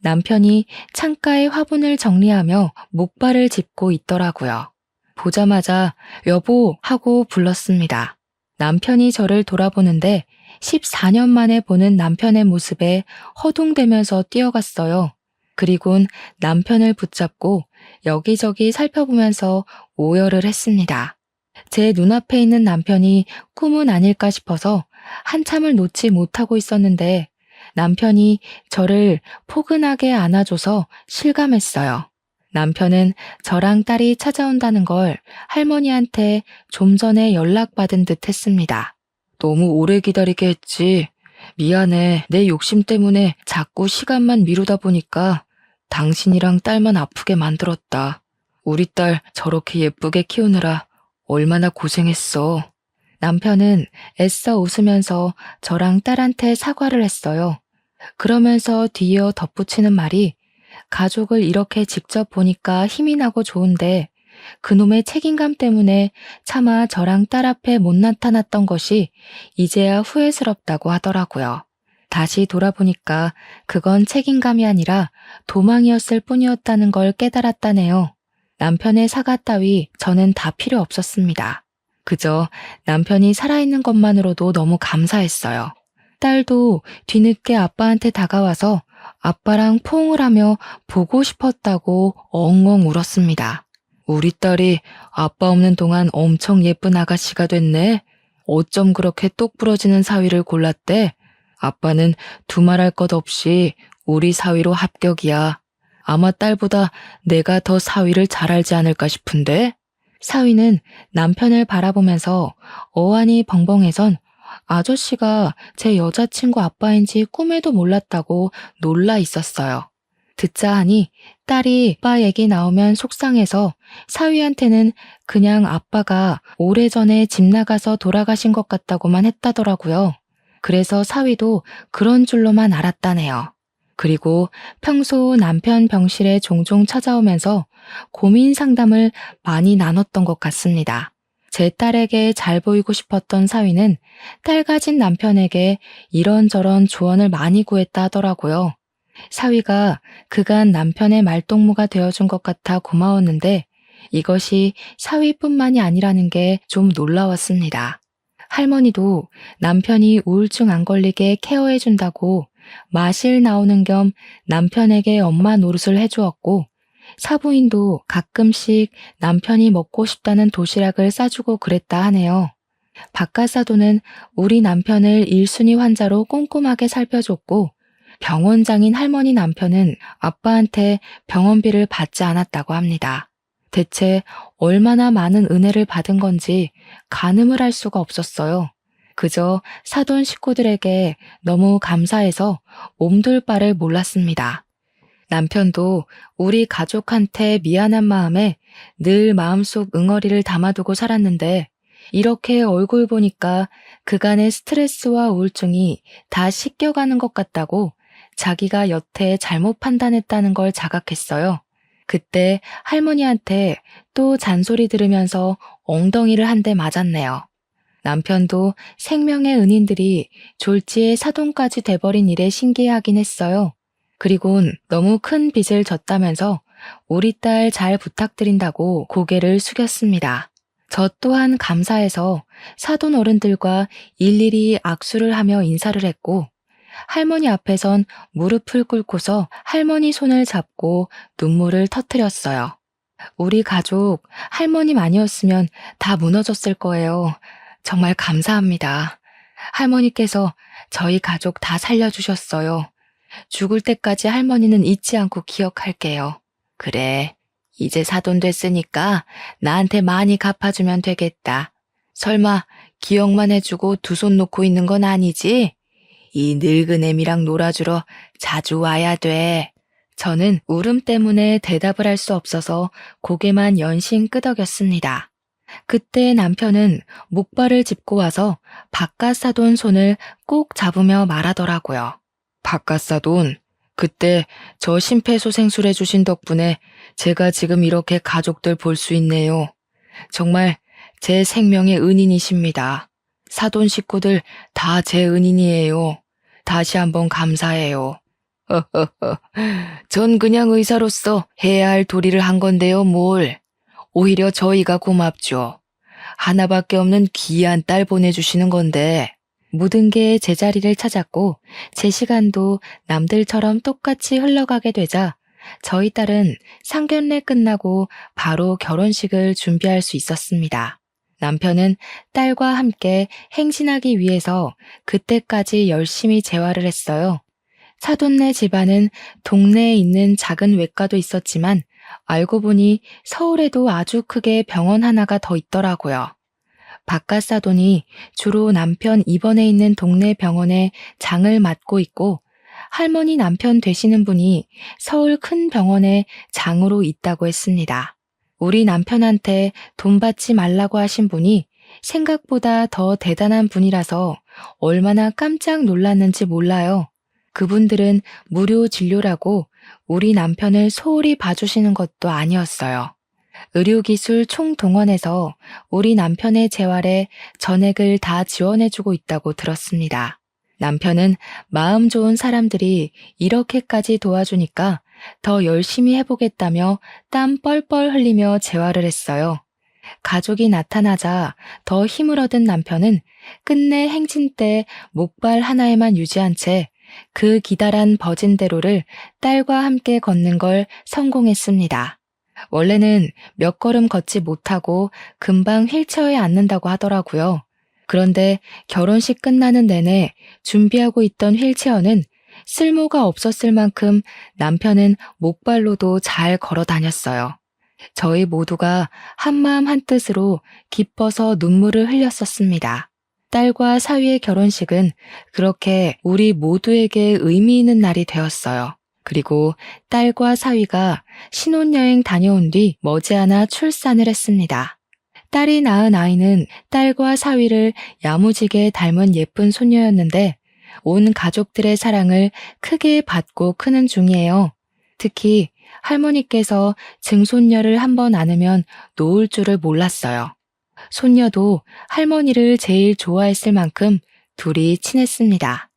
남편이 창가에 화분을 정리하며 목발을 짚고 있더라고요. 보자마자 여보 하고 불렀습니다. 남편이 저를 돌아보는데 14년 만에 보는 남편의 모습에 허둥대면서 뛰어갔어요. 그리곤 남편을 붙잡고 여기저기 살펴보면서 오열을 했습니다. 제 눈앞에 있는 남편이 꿈은 아닐까 싶어서 한참을 놓지 못하고 있었는데 남편이 저를 포근하게 안아줘서 실감했어요. 남편은 저랑 딸이 찾아온다는 걸 할머니한테 좀 전에 연락받은 듯 했습니다. 너무 오래 기다리게 했지. 미안해. 내 욕심 때문에 자꾸 시간만 미루다 보니까 당신이랑 딸만 아프게 만들었다. 우리 딸 저렇게 예쁘게 키우느라 얼마나 고생했어. 남편은 애써 웃으면서 저랑 딸한테 사과를 했어요. 그러면서 뒤이어 덧붙이는 말이 가족을 이렇게 직접 보니까 힘이 나고 좋은데 그놈의 책임감 때문에 차마 저랑 딸 앞에 못 나타났던 것이 이제야 후회스럽다고 하더라고요. 다시 돌아보니까 그건 책임감이 아니라 도망이었을 뿐이었다는 걸 깨달았다네요. 남편의 사과 따위 저는 다 필요 없었습니다. 그저 남편이 살아있는 것만으로도 너무 감사했어요. 딸도 뒤늦게 아빠한테 다가와서 아빠랑 포옹을 하며 보고 싶었다고 엉엉 울었습니다. 우리 딸이 아빠 없는 동안 엄청 예쁜 아가씨가 됐네. 어쩜 그렇게 똑 부러지는 사위를 골랐대? 아빠는 두말할 것 없이 우리 사위로 합격이야. 아마 딸보다 내가 더 사위를 잘 알지 않을까 싶은데? 사위는 남편을 바라보면서 어안이 벙벙해선 아저씨가 제 여자친구 아빠인지 꿈에도 몰랐다고 놀라 있었어요. 듣자 하니 딸이 아빠 얘기 나오면 속상해서 사위한테는 그냥 아빠가 오래전에 집 나가서 돌아가신 것 같다고만 했다더라고요. 그래서 사위도 그런 줄로만 알았다네요. 그리고 평소 남편 병실에 종종 찾아오면서 고민 상담을 많이 나눴던 것 같습니다. 제 딸에게 잘 보이고 싶었던 사위는 딸 가진 남편에게 이런저런 조언을 많이 구했다 하더라고요. 사위가 그간 남편의 말동무가 되어준 것 같아 고마웠는데 이것이 사위뿐만이 아니라는 게 좀 놀라웠습니다. 할머니도 남편이 우울증 안 걸리게 케어해준다고 마실 나오는 겸 남편에게 엄마 노릇을 해주었고 사부인도 가끔씩 남편이 먹고 싶다는 도시락을 싸주고 그랬다 하네요. 박가사도는 우리 남편을 1순위 환자로 꼼꼼하게 살펴줬고 병원장인 할머니 남편은 아빠한테 병원비를 받지 않았다고 합니다. 대체 얼마나 많은 은혜를 받은 건지 가늠을 할 수가 없었어요. 그저 사돈 식구들에게 너무 감사해서 몸둘 바를 몰랐습니다. 남편도 우리 가족한테 미안한 마음에 늘 마음속 응어리를 담아두고 살았는데 이렇게 얼굴 보니까 그간의 스트레스와 우울증이 다 씻겨가는 것 같다고 자기가 여태 잘못 판단했다는 걸 자각했어요. 그때 할머니한테 또 잔소리 들으면서 엉덩이를 한 대 맞았네요. 남편도 생명의 은인들이 졸지에 사돈까지 돼버린 일에 신기해하긴 했어요. 그리곤 너무 큰 빚을 졌다면서 우리 딸 잘 부탁드린다고 고개를 숙였습니다. 저 또한 감사해서 사돈 어른들과 일일이 악수를 하며 인사를 했고 할머니 앞에선 무릎을 꿇고서 할머니 손을 잡고 눈물을 터뜨렸어요. 우리 가족 할머님 아니었으면 다 무너졌을 거예요. 정말 감사합니다. 할머니께서 저희 가족 다 살려주셨어요. 죽을 때까지 할머니는 잊지 않고 기억할게요. 그래, 이제 사돈 됐으니까 나한테 많이 갚아주면 되겠다. 설마 기억만 해주고 두 손 놓고 있는 건 아니지? 이 늙은 애미랑 놀아주러 자주 와야 돼. 저는 울음 때문에 대답을 할 수 없어서 고개만 연신 끄덕였습니다. 그때 남편은 목발을 짚고 와서 박가사돈 손을 꼭 잡으며 말하더라고요. 박가사돈, 그때 저 심폐소생술 해주신 덕분에 제가 지금 이렇게 가족들 볼 수 있네요. 정말 제 생명의 은인이십니다. 사돈 식구들 다 제 은인이에요. 다시 한번 감사해요. 전 그냥 의사로서 해야 할 도리를 한 건데요, 뭘. 오히려 저희가 고맙죠. 하나밖에 없는 귀한 딸 보내주시는 건데. 모든 게 제자리를 찾았고 제 시간도 남들처럼 똑같이 흘러가게 되자 저희 딸은 상견례 끝나고 바로 결혼식을 준비할 수 있었습니다. 남편은 딸과 함께 행진하기 위해서 그때까지 열심히 재활을 했어요. 사돈네 집안은 동네에 있는 작은 외과도 있었지만 알고 보니 서울에도 아주 크게 병원 하나가 더 있더라고요. 박가사돈이 주로 남편 입원해 있는 동네 병원에 장을 맡고 있고 할머니 남편 되시는 분이 서울 큰 병원에 장으로 있다고 했습니다. 우리 남편한테 돈 받지 말라고 하신 분이 생각보다 더 대단한 분이라서 얼마나 깜짝 놀랐는지 몰라요. 그분들은 무료 진료라고 우리 남편을 소홀히 봐주시는 것도 아니었어요. 의료기술 총동원해서 우리 남편의 재활에 전액을 다 지원해주고 있다고 들었습니다. 남편은 마음 좋은 사람들이 이렇게까지 도와주니까 더 열심히 해보겠다며 땀 뻘뻘 흘리며 재활을 했어요. 가족이 나타나자 더 힘을 얻은 남편은 끝내 행진 때 목발 하나에만 유지한 채 그 기다란 버진대로를 딸과 함께 걷는 걸 성공했습니다. 원래는 몇 걸음 걷지 못하고 금방 휠체어에 앉는다고 하더라고요. 그런데 결혼식 끝나는 내내 준비하고 있던 휠체어는 쓸모가 없었을 만큼 남편은 목발로도 잘 걸어 다녔어요. 저희 모두가 한마음 한뜻으로 기뻐서 눈물을 흘렸었습니다. 딸과 사위의 결혼식은 그렇게 우리 모두에게 의미 있는 날이 되었어요. 그리고 딸과 사위가 신혼여행 다녀온 뒤 머지않아 출산을 했습니다. 딸이 낳은 아이는 딸과 사위를 야무지게 닮은 예쁜 손녀였는데 온 가족들의 사랑을 크게 받고 크는 중이에요. 특히 할머니께서 증손녀를 한번 안으면 놓을 줄을 몰랐어요. 손녀도 할머니를 제일 좋아했을 만큼 둘이 친했습니다.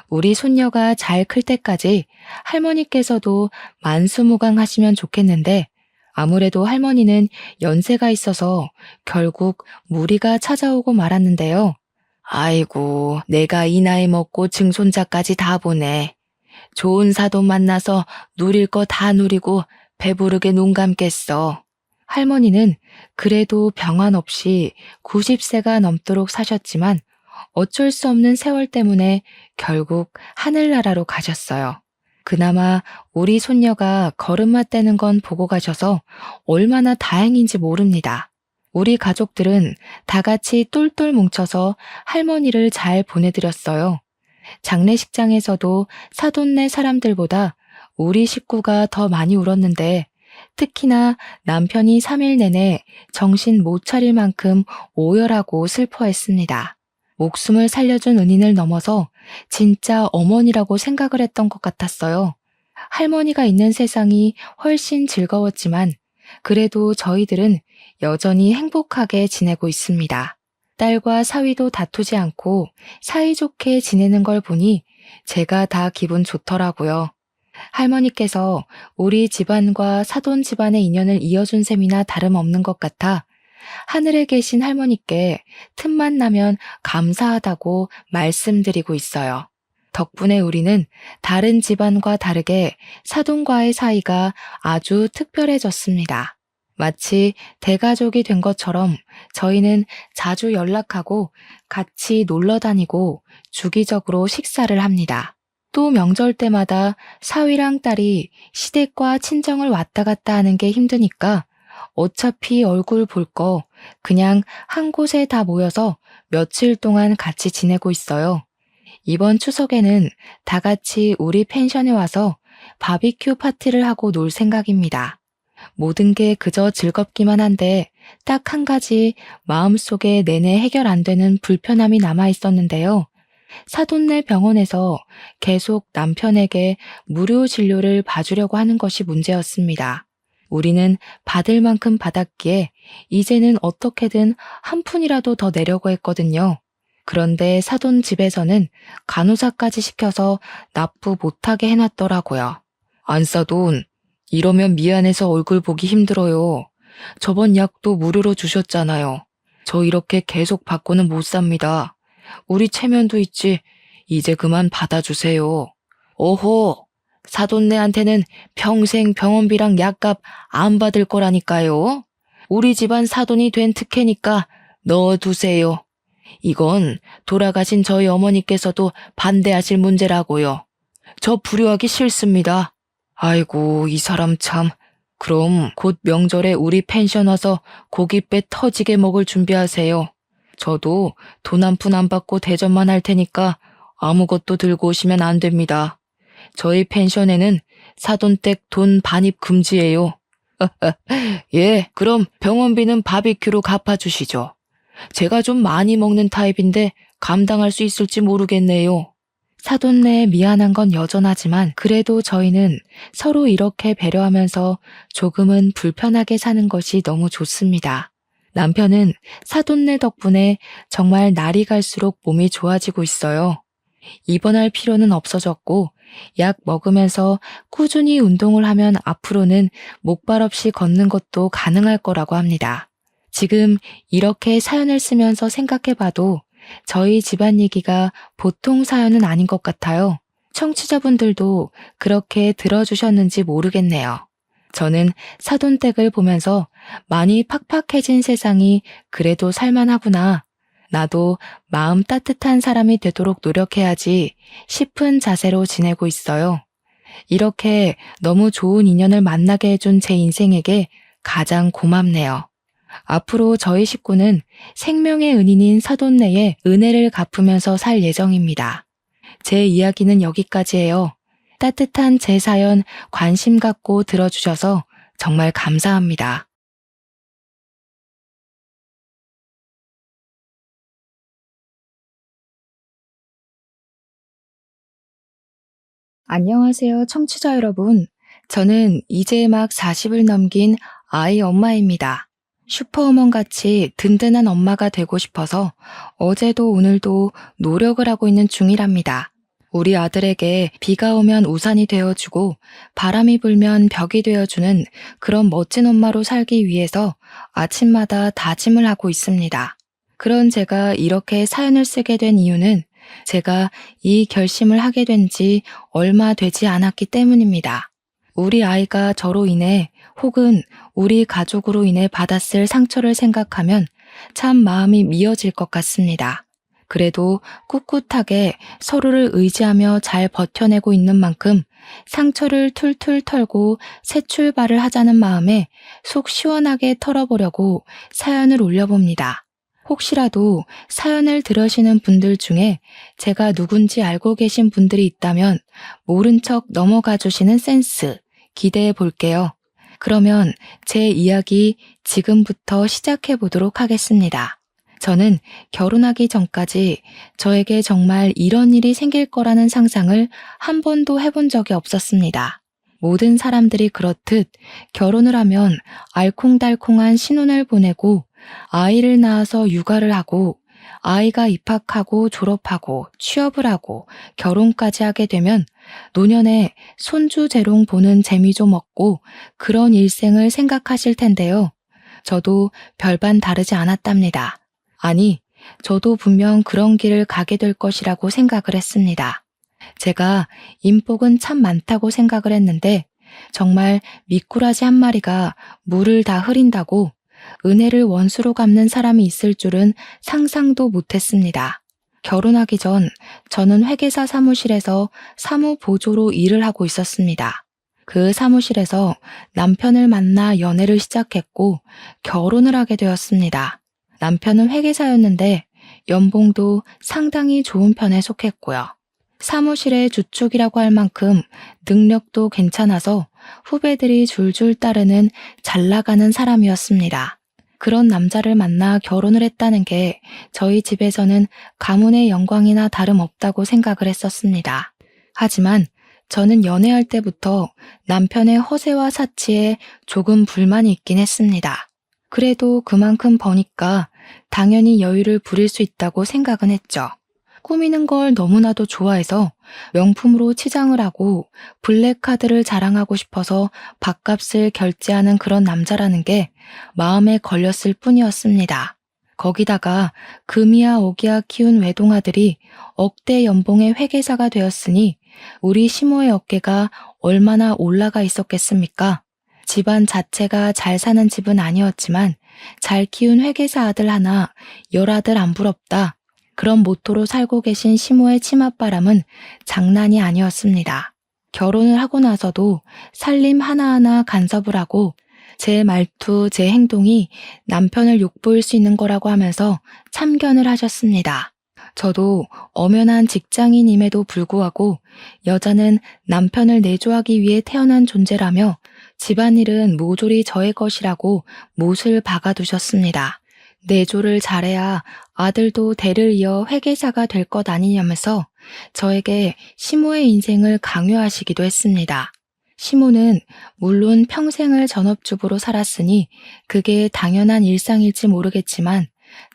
우리 손녀가 잘 클 때까지 할머니께서도 만수무강하시면 좋겠는데 아무래도 할머니는 연세가 있어서 결국 무리가 찾아오고 말았는데요. 아이고, 내가 이 나이 먹고 증손자까지 다 보네. 좋은 사돈 만나서 누릴 거 다 누리고 배부르게 눈 감겠어. 할머니는 그래도 병환 없이 90세가 넘도록 사셨지만 어쩔 수 없는 세월 때문에 결국 하늘나라로 가셨어요. 그나마 우리 손녀가 걸음마 떼는 건 보고 가셔서 얼마나 다행인지 모릅니다. 우리 가족들은 다 같이 똘똘 뭉쳐서 할머니를 잘 보내드렸어요. 장례식장에서도 사돈네 사람들보다 우리 식구가 더 많이 울었는데 특히나 남편이 3일 내내 정신 못 차릴 만큼 오열하고 슬퍼했습니다. 목숨을 살려준 은인을 넘어서 진짜 어머니라고 생각을 했던 것 같았어요. 할머니가 있는 세상이 훨씬 즐거웠지만 그래도 저희들은 여전히 행복하게 지내고 있습니다. 딸과 사위도 다투지 않고 사이좋게 지내는 걸 보니 제가 다 기분 좋더라고요. 할머니께서 우리 집안과 사돈 집안의 인연을 이어준 셈이나 다름없는 것 같아 하늘에 계신 할머니께 틈만 나면 감사하다고 말씀드리고 있어요. 덕분에 우리는 다른 집안과 다르게 사돈과의 사이가 아주 특별해졌습니다. 마치 대가족이 된 것처럼 저희는 자주 연락하고 같이 놀러 다니고 주기적으로 식사를 합니다. 또 명절 때마다 사위랑 딸이 시댁과 친정을 왔다 갔다 하는 게 힘드니까 어차피 얼굴 볼 거 그냥 한 곳에 다 모여서 며칠 동안 같이 지내고 있어요. 이번 추석에는 다 같이 우리 펜션에 와서 바비큐 파티를 하고 놀 생각입니다. 모든 게 그저 즐겁기만 한데 딱 한 가지 마음속에 내내 해결 안 되는 불편함이 남아 있었는데요. 사돈네 병원에서 계속 남편에게 무료 진료를 봐주려고 하는 것이 문제였습니다. 우리는 받을 만큼 받았기에 이제는 어떻게든 한 푼이라도 더 내려고 했거든요. 그런데 사돈 집에서는 간호사까지 시켜서 납부 못하게 해놨더라고요. 안사돈, 이러면 미안해서 얼굴 보기 힘들어요. 저번 약도 무료로 주셨잖아요. 저 이렇게 계속 받고는 못 삽니다. 우리 체면도 있지. 이제 그만 받아주세요. 오호, 사돈네한테는 평생 병원비랑 약값 안 받을 거라니까요. 우리 집안 사돈이 된 특혜니까 넣어두세요. 이건 돌아가신 저희 어머니께서도 반대하실 문제라고요. 저 불효하기 싫습니다. 아이고, 이 사람 참. 그럼 곧 명절에 우리 펜션 와서 고깃배 터지게 먹을 준비하세요. 저도 돈 한 푼 안 받고 대접만 할 테니까 아무것도 들고 오시면 안 됩니다. 저희 펜션에는 사돈댁 돈 반입 금지예요. 예, 그럼 병원비는 바비큐로 갚아주시죠. 제가 좀 많이 먹는 타입인데 감당할 수 있을지 모르겠네요. 사돈네에 미안한 건 여전하지만 그래도 저희는 서로 이렇게 배려하면서 조금은 불편하게 사는 것이 너무 좋습니다. 남편은 사돈네 덕분에 정말 날이 갈수록 몸이 좋아지고 있어요. 입원할 필요는 없어졌고 약 먹으면서 꾸준히 운동을 하면 앞으로는 목발 없이 걷는 것도 가능할 거라고 합니다. 지금 이렇게 사연을 쓰면서 생각해 봐도 저희 집안 얘기가 보통 사연은 아닌 것 같아요. 청취자분들도 그렇게 들어주셨는지 모르겠네요. 저는 사돈댁을 보면서 많이 팍팍해진 세상이 그래도 살만하구나. 나도 마음 따뜻한 사람이 되도록 노력해야지 싶은 자세로 지내고 있어요. 이렇게 너무 좋은 인연을 만나게 해준 제 인생에게 가장 고맙네요. 앞으로 저희 식구는 생명의 은인인 사돈네의 은혜를 갚으면서 살 예정입니다. 제 이야기는 여기까지예요. 따뜻한 제 사연 관심 갖고 들어주셔서 정말 감사합니다. 안녕하세요, 청취자 여러분. 저는 이제 막 40을 넘긴 아이 엄마입니다. 슈퍼우먼 같이 든든한 엄마가 되고 싶어서 어제도 오늘도 노력을 하고 있는 중이랍니다. 우리 아들에게 비가 오면 우산이 되어주고 바람이 불면 벽이 되어주는 그런 멋진 엄마로 살기 위해서 아침마다 다짐을 하고 있습니다. 그런 제가 이렇게 사연을 쓰게 된 이유는 제가 이 결심을 하게 된 지 얼마 되지 않았기 때문입니다. 우리 아이가 저로 인해 혹은 우리 가족으로 인해 받았을 상처를 생각하면 참 마음이 미어질 것 같습니다. 그래도 꿋꿋하게 서로를 의지하며 잘 버텨내고 있는 만큼 상처를 툴툴 털고 새 출발을 하자는 마음에 속 시원하게 털어보려고 사연을 올려봅니다. 혹시라도 사연을 들으시는 분들 중에 제가 누군지 알고 계신 분들이 있다면 모른 척 넘어가 주시는 센스 기대해 볼게요. 그러면 제 이야기 지금부터 시작해 보도록 하겠습니다. 저는 결혼하기 전까지 저에게 정말 이런 일이 생길 거라는 상상을 한 번도 해본 적이 없었습니다. 모든 사람들이 그렇듯 결혼을 하면 알콩달콩한 신혼을 보내고 아이를 낳아서 육아를 하고 아이가 입학하고 졸업하고 취업을 하고 결혼까지 하게 되면 노년에 손주 재롱 보는 재미 좀 없고 그런 일생을 생각하실 텐데요. 저도 별반 다르지 않았답니다. 아니, 저도 분명 그런 길을 가게 될 것이라고 생각을 했습니다. 제가 인복은 참 많다고 생각을 했는데 정말 미꾸라지 한 마리가 물을 다 흐린다고 은혜를 원수로 갚는 사람이 있을 줄은 상상도 못했습니다. 결혼하기 전 저는 회계사 사무실에서 사무보조로 일을 하고 있었습니다. 그 사무실에서 남편을 만나 연애를 시작했고 결혼을 하게 되었습니다. 남편은 회계사였는데 연봉도 상당히 좋은 편에 속했고요. 사무실의 주축이라고 할 만큼 능력도 괜찮아서 후배들이 줄줄 따르는 잘 나가는 사람이었습니다. 그런 남자를 만나 결혼을 했다는 게 저희 집에서는 가문의 영광이나 다름없다고 생각을 했었습니다. 하지만 저는 연애할 때부터 남편의 허세와 사치에 조금 불만이 있긴 했습니다. 그래도 그만큼 버니까 당연히 여유를 부릴 수 있다고 생각은 했죠. 꾸미는 걸 너무나도 좋아해서 명품으로 치장을 하고 블랙카드를 자랑하고 싶어서 밥값을 결제하는 그런 남자라는 게 마음에 걸렸을 뿐이었습니다. 거기다가 금이야 오기야 키운 외동아들이 억대 연봉의 회계사가 되었으니 우리 시모의 어깨가 얼마나 올라가 있었겠습니까? 집안 자체가 잘 사는 집은 아니었지만 잘 키운 회계사 아들 하나, 열아들 안 부럽다. 그런 모토로 살고 계신 시모의 치맛바람은 장난이 아니었습니다. 결혼을 하고 나서도 살림 하나하나 간섭을 하고 제 말투, 제 행동이 남편을 욕보일 수 있는 거라고 하면서 참견을 하셨습니다. 저도 엄연한 직장인임에도 불구하고 여자는 남편을 내조하기 위해 태어난 존재라며 집안일은 모조리 저의 것이라고 못을 박아두셨습니다. 내조를 잘해야 아들도 대를 이어 회계사가 될 것 아니냐면서 저에게 시모의 인생을 강요하시기도 했습니다. 시모는 물론 평생을 전업주부로 살았으니 그게 당연한 일상일지 모르겠지만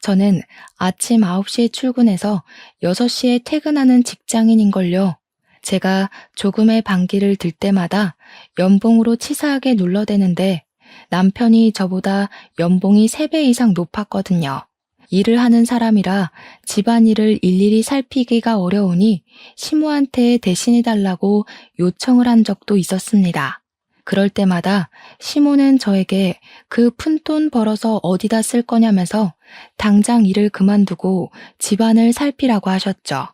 저는 아침 9시에 출근해서 6시에 퇴근하는 직장인인걸요. 제가 조금의 반기를 들 때마다 연봉으로 치사하게 눌러대는데 남편이 저보다 연봉이 3배 이상 높았거든요. 일을 하는 사람이라 집안일을 일일이 살피기가 어려우니 시모한테 대신해달라고 요청을 한 적도 있었습니다. 그럴 때마다 시모는 저에게 그 푼돈 벌어서 어디다 쓸 거냐면서 당장 일을 그만두고 집안을 살피라고 하셨죠.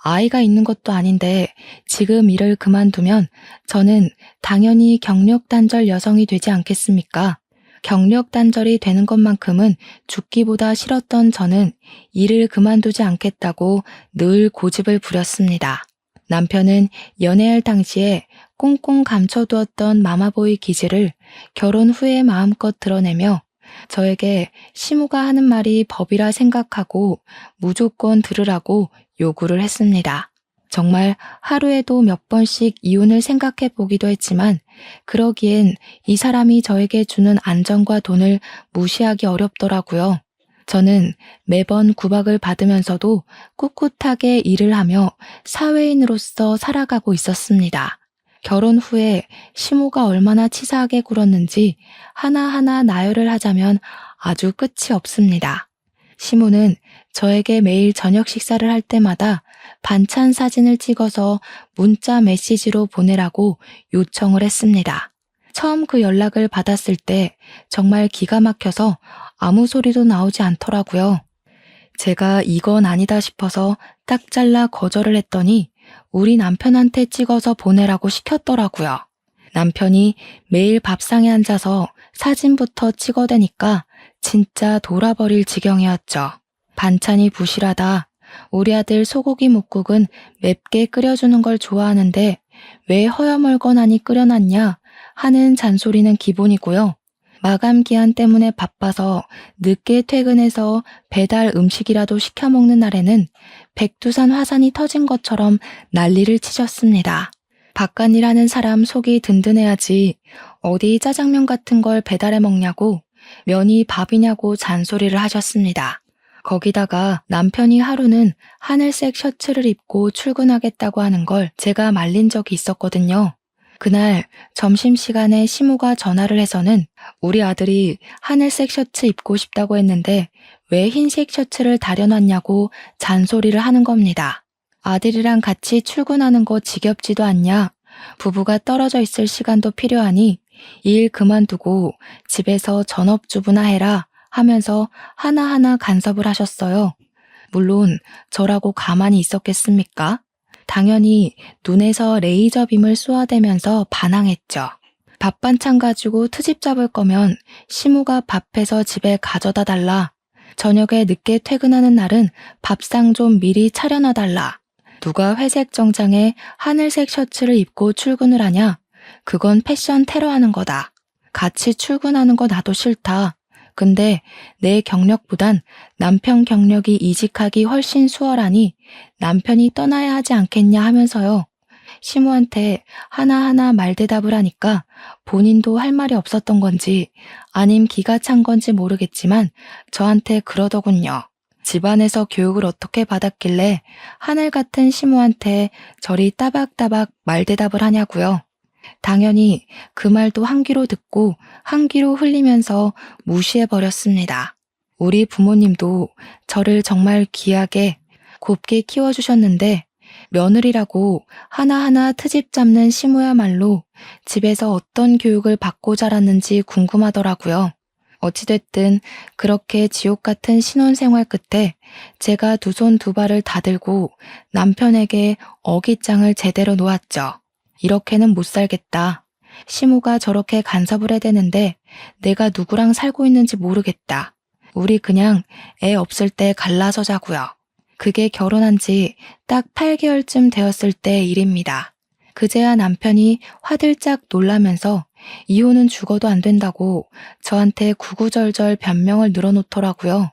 아이가 있는 것도 아닌데 지금 일을 그만두면 저는 당연히 경력단절 여성이 되지 않겠습니까? 경력단절이 되는 것만큼은 죽기보다 싫었던 저는 일을 그만두지 않겠다고 늘 고집을 부렸습니다. 남편은 연애할 당시에 꽁꽁 감춰두었던 마마보이 기질을 결혼 후에 마음껏 드러내며 저에게 시모가 하는 말이 법이라 생각하고 무조건 들으라고 요구를 했습니다. 정말 하루에도 몇 번씩 이혼을 생각해 보기도 했지만 그러기엔 이 사람이 저에게 주는 안정과 돈을 무시하기 어렵더라고요. 저는 매번 구박을 받으면서도 꿋꿋하게 일을 하며 사회인으로서 살아가고 있었습니다. 결혼 후에 시모가 얼마나 치사하게 굴었는지 하나하나 나열을 하자면 아주 끝이 없습니다. 시모는 저에게 매일 저녁 식사를 할 때마다 반찬 사진을 찍어서 문자 메시지로 보내라고 요청을 했습니다. 처음 그 연락을 받았을 때 정말 기가 막혀서 아무 소리도 나오지 않더라고요. 제가 이건 아니다 싶어서 딱 잘라 거절을 했더니 우리 남편한테 찍어서 보내라고 시켰더라고요. 남편이 매일 밥상에 앉아서 사진부터 찍어대니까 진짜 돌아버릴 지경이었죠. 반찬이 부실하다. 우리 아들 소고기 뭇국은 맵게 끓여주는 걸 좋아하는데 왜 허여멀건하니 끓여놨냐 하는 잔소리는 기본이고요. 마감 기한 때문에 바빠서 늦게 퇴근해서 배달 음식이라도 시켜 먹는 날에는 백두산 화산이 터진 것처럼 난리를 치셨습니다. 바깥일 하는 사람 속이 든든해야지 어디 짜장면 같은 걸 배달해 먹냐고 면이 밥이냐고 잔소리를 하셨습니다. 거기다가 남편이 하루는 하늘색 셔츠를 입고 출근하겠다고 하는 걸 제가 말린 적이 있었거든요. 그날 점심시간에 시모가 전화를 해서는 우리 아들이 하늘색 셔츠 입고 싶다고 했는데 왜 흰색 셔츠를 다려놨냐고 잔소리를 하는 겁니다. 아들이랑 같이 출근하는 거 지겹지도 않냐? 부부가 떨어져 있을 시간도 필요하니 일 그만두고 집에서 전업주부나 해라 하면서 하나하나 간섭을 하셨어요. 물론 저라고 가만히 있었겠습니까? 당연히 눈에서 레이저 빔을 쏘아대면서 반항했죠. 밥 반찬 가지고 트집 잡을 거면 시모가 밥해서 집에 가져다 달라. 저녁에 늦게 퇴근하는 날은 밥상 좀 미리 차려놔 달라. 누가 회색 정장에 하늘색 셔츠를 입고 출근을 하냐? 그건 패션 테러하는 거다. 같이 출근하는 거 나도 싫다. 근데 내 경력보단 남편 경력이 이직하기 훨씬 수월하니 남편이 떠나야 하지 않겠냐 하면서요. 시모한테 하나하나 말대답을 하니까 본인도 할 말이 없었던 건지 아님 기가 찬 건지 모르겠지만 저한테 그러더군요. 집안에서 교육을 어떻게 받았길래 하늘 같은 시모한테 저리 따박따박 말대답을 하냐고요. 당연히 그 말도 한 귀로 듣고 한 귀로 흘리면서 무시해버렸습니다. 우리 부모님도 저를 정말 귀하게 곱게 키워주셨는데 며느리라고 하나하나 트집 잡는 시모야말로 집에서 어떤 교육을 받고 자랐는지 궁금하더라고요. 어찌됐든 그렇게 지옥 같은 신혼생활 끝에 제가 두 손 두 발을 다 들고 남편에게 어깃장을 제대로 놓았죠. 이렇게는 못 살겠다. 시모가 저렇게 간섭을 해대는데 내가 누구랑 살고 있는지 모르겠다. 우리 그냥 애 없을 때 갈라서 자고요. 그게 결혼한 지 딱 8개월쯤 되었을 때 일입니다. 그제야 남편이 화들짝 놀라면서 이혼은 죽어도 안 된다고 저한테 구구절절 변명을 늘어놓더라고요.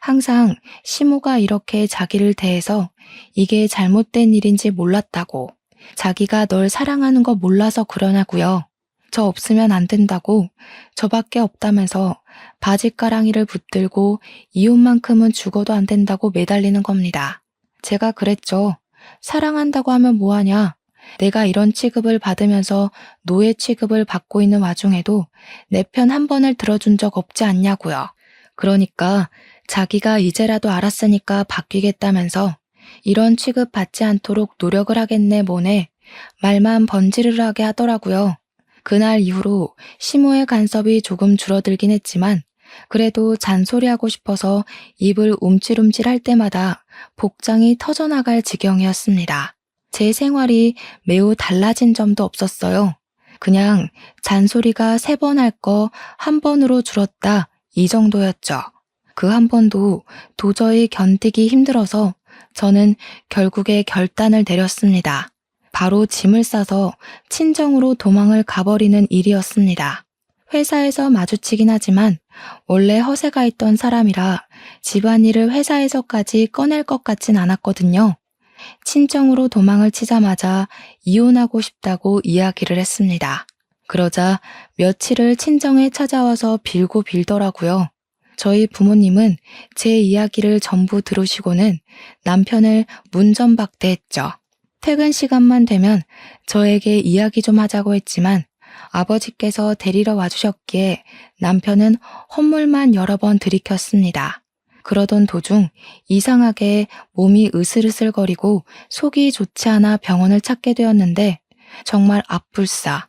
항상 시모가 이렇게 자기를 대해서 이게 잘못된 일인지 몰랐다고, 자기가 널 사랑하는 거 몰라서 그러냐고요. 저 없으면 안 된다고, 저밖에 없다면서 바짓가랑이를 붙들고 이혼만큼은 죽어도 안 된다고 매달리는 겁니다. 제가 그랬죠. 사랑한다고 하면 뭐하냐? 내가 이런 취급을 받으면서 노예 취급을 받고 있는 와중에도 내 편 한 번을 들어준 적 없지 않냐고요. 그러니까 자기가 이제라도 알았으니까 바뀌겠다면서 이런 취급 받지 않도록 노력을 하겠네 뭐네 말만 번지르르하게 하더라고요. 그날 이후로 시모의 간섭이 조금 줄어들긴 했지만 그래도 잔소리하고 싶어서 입을 움찔움찔 할 때마다 복장이 터져나갈 지경이었습니다. 제 생활이 매우 달라진 점도 없었어요. 그냥 잔소리가 3번 할 거 한 번으로 줄었다 이 정도였죠. 그 한 번도 도저히 견디기 힘들어서 저는 결국에 결단을 내렸습니다. 바로 짐을 싸서 친정으로 도망을 가버리는 일이었습니다. 회사에서 마주치긴 하지만 원래 허세가 있던 사람이라 집안일을 회사에서까지 꺼낼 것 같진 않았거든요. 친정으로 도망을 치자마자 이혼하고 싶다고 이야기를 했습니다. 그러자 며칠을 친정에 찾아와서 빌고 빌더라고요. 저희 부모님은 제 이야기를 전부 들으시고는 남편을 문전박대했죠. 퇴근 시간만 되면 저에게 이야기 좀 하자고 했지만 아버지께서 데리러 와주셨기에 남편은 헛물만 여러 번 들이켰습니다. 그러던 도중 이상하게 몸이 으슬으슬거리고 속이 좋지 않아 병원을 찾게 되었는데 정말 앞불싸.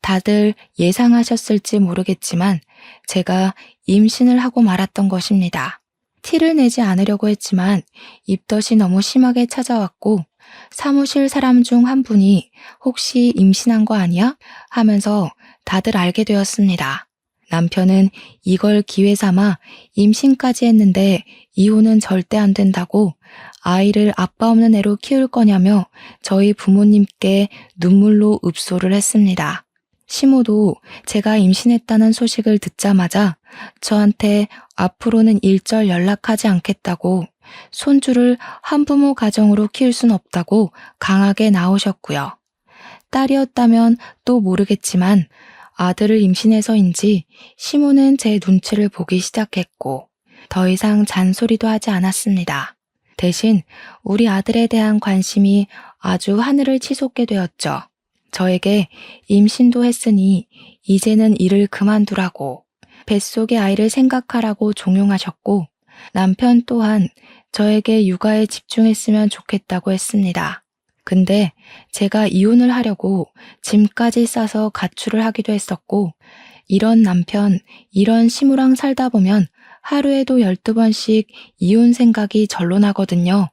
다들 예상하셨을지 모르겠지만 제가 임신을 하고 말았던 것입니다. 티를 내지 않으려고 했지만 입덧이 너무 심하게 찾아왔고 사무실 사람 중 한 분이 혹시 임신한 거 아니야? 하면서 다들 알게 되었습니다. 남편은 이걸 기회 삼아 임신까지 했는데 이혼은 절대 안 된다고 아이를 아빠 없는 애로 키울 거냐며 저희 부모님께 눈물로 읍소를 했습니다. 시모도 제가 임신했다는 소식을 듣자마자 저한테 앞으로는 일절 연락하지 않겠다고 손주를 한부모 가정으로 키울 순 없다고 강하게 나오셨고요. 딸이었다면 또 모르겠지만 아들을 임신해서인지 시모는 제 눈치를 보기 시작했고 더 이상 잔소리도 하지 않았습니다. 대신 우리 아들에 대한 관심이 아주 하늘을 치솟게 되었죠. 저에게 임신도 했으니 이제는 일을 그만두라고 뱃속의 아이를 생각하라고 종용하셨고 남편 또한 저에게 육아에 집중했으면 좋겠다고 했습니다. 근데 제가 이혼을 하려고 짐까지 싸서 가출을 하기도 했었고 이런 남편, 이런 시무랑 살다 보면 하루에도 12번씩 이혼 생각이 절로 나거든요.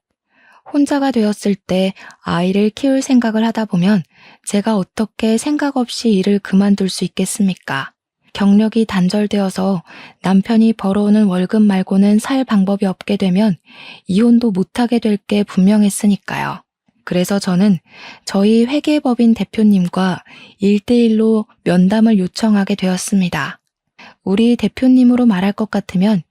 혼자가 되었을 때 아이를 키울 생각을 하다 보면 제가 어떻게 생각 없이 일을 그만둘 수 있겠습니까? 경력이 단절되어서 남편이 벌어오는 월급 말고는 살 방법이 없게 되면 이혼도 못하게 될 게 분명했으니까요. 그래서 저는 저희 회계법인 대표님과 1대1로 면담을 요청하게 되었습니다. 우리 대표님으로 말할 것 같으면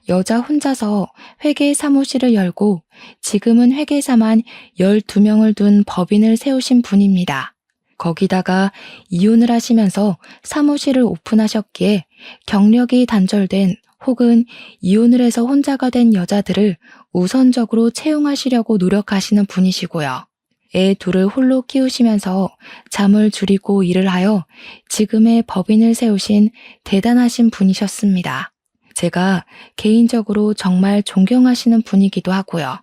여자 혼자서 회계 사무실을 열고 지금은 회계사만 12명을 둔 법인을 세우신 분입니다. 거기다가 이혼을 하시면서 사무실을 오픈하셨기에 경력이 단절된 혹은 이혼을 해서 혼자가 된 여자들을 우선적으로 채용하시려고 노력하시는 분이시고요. 애 둘을 홀로 키우시면서 잠을 줄이고 일을 하여 지금의 법인을 세우신 대단하신 분이셨습니다. 제가 개인적으로 정말 존경하시는 분이기도 하고요.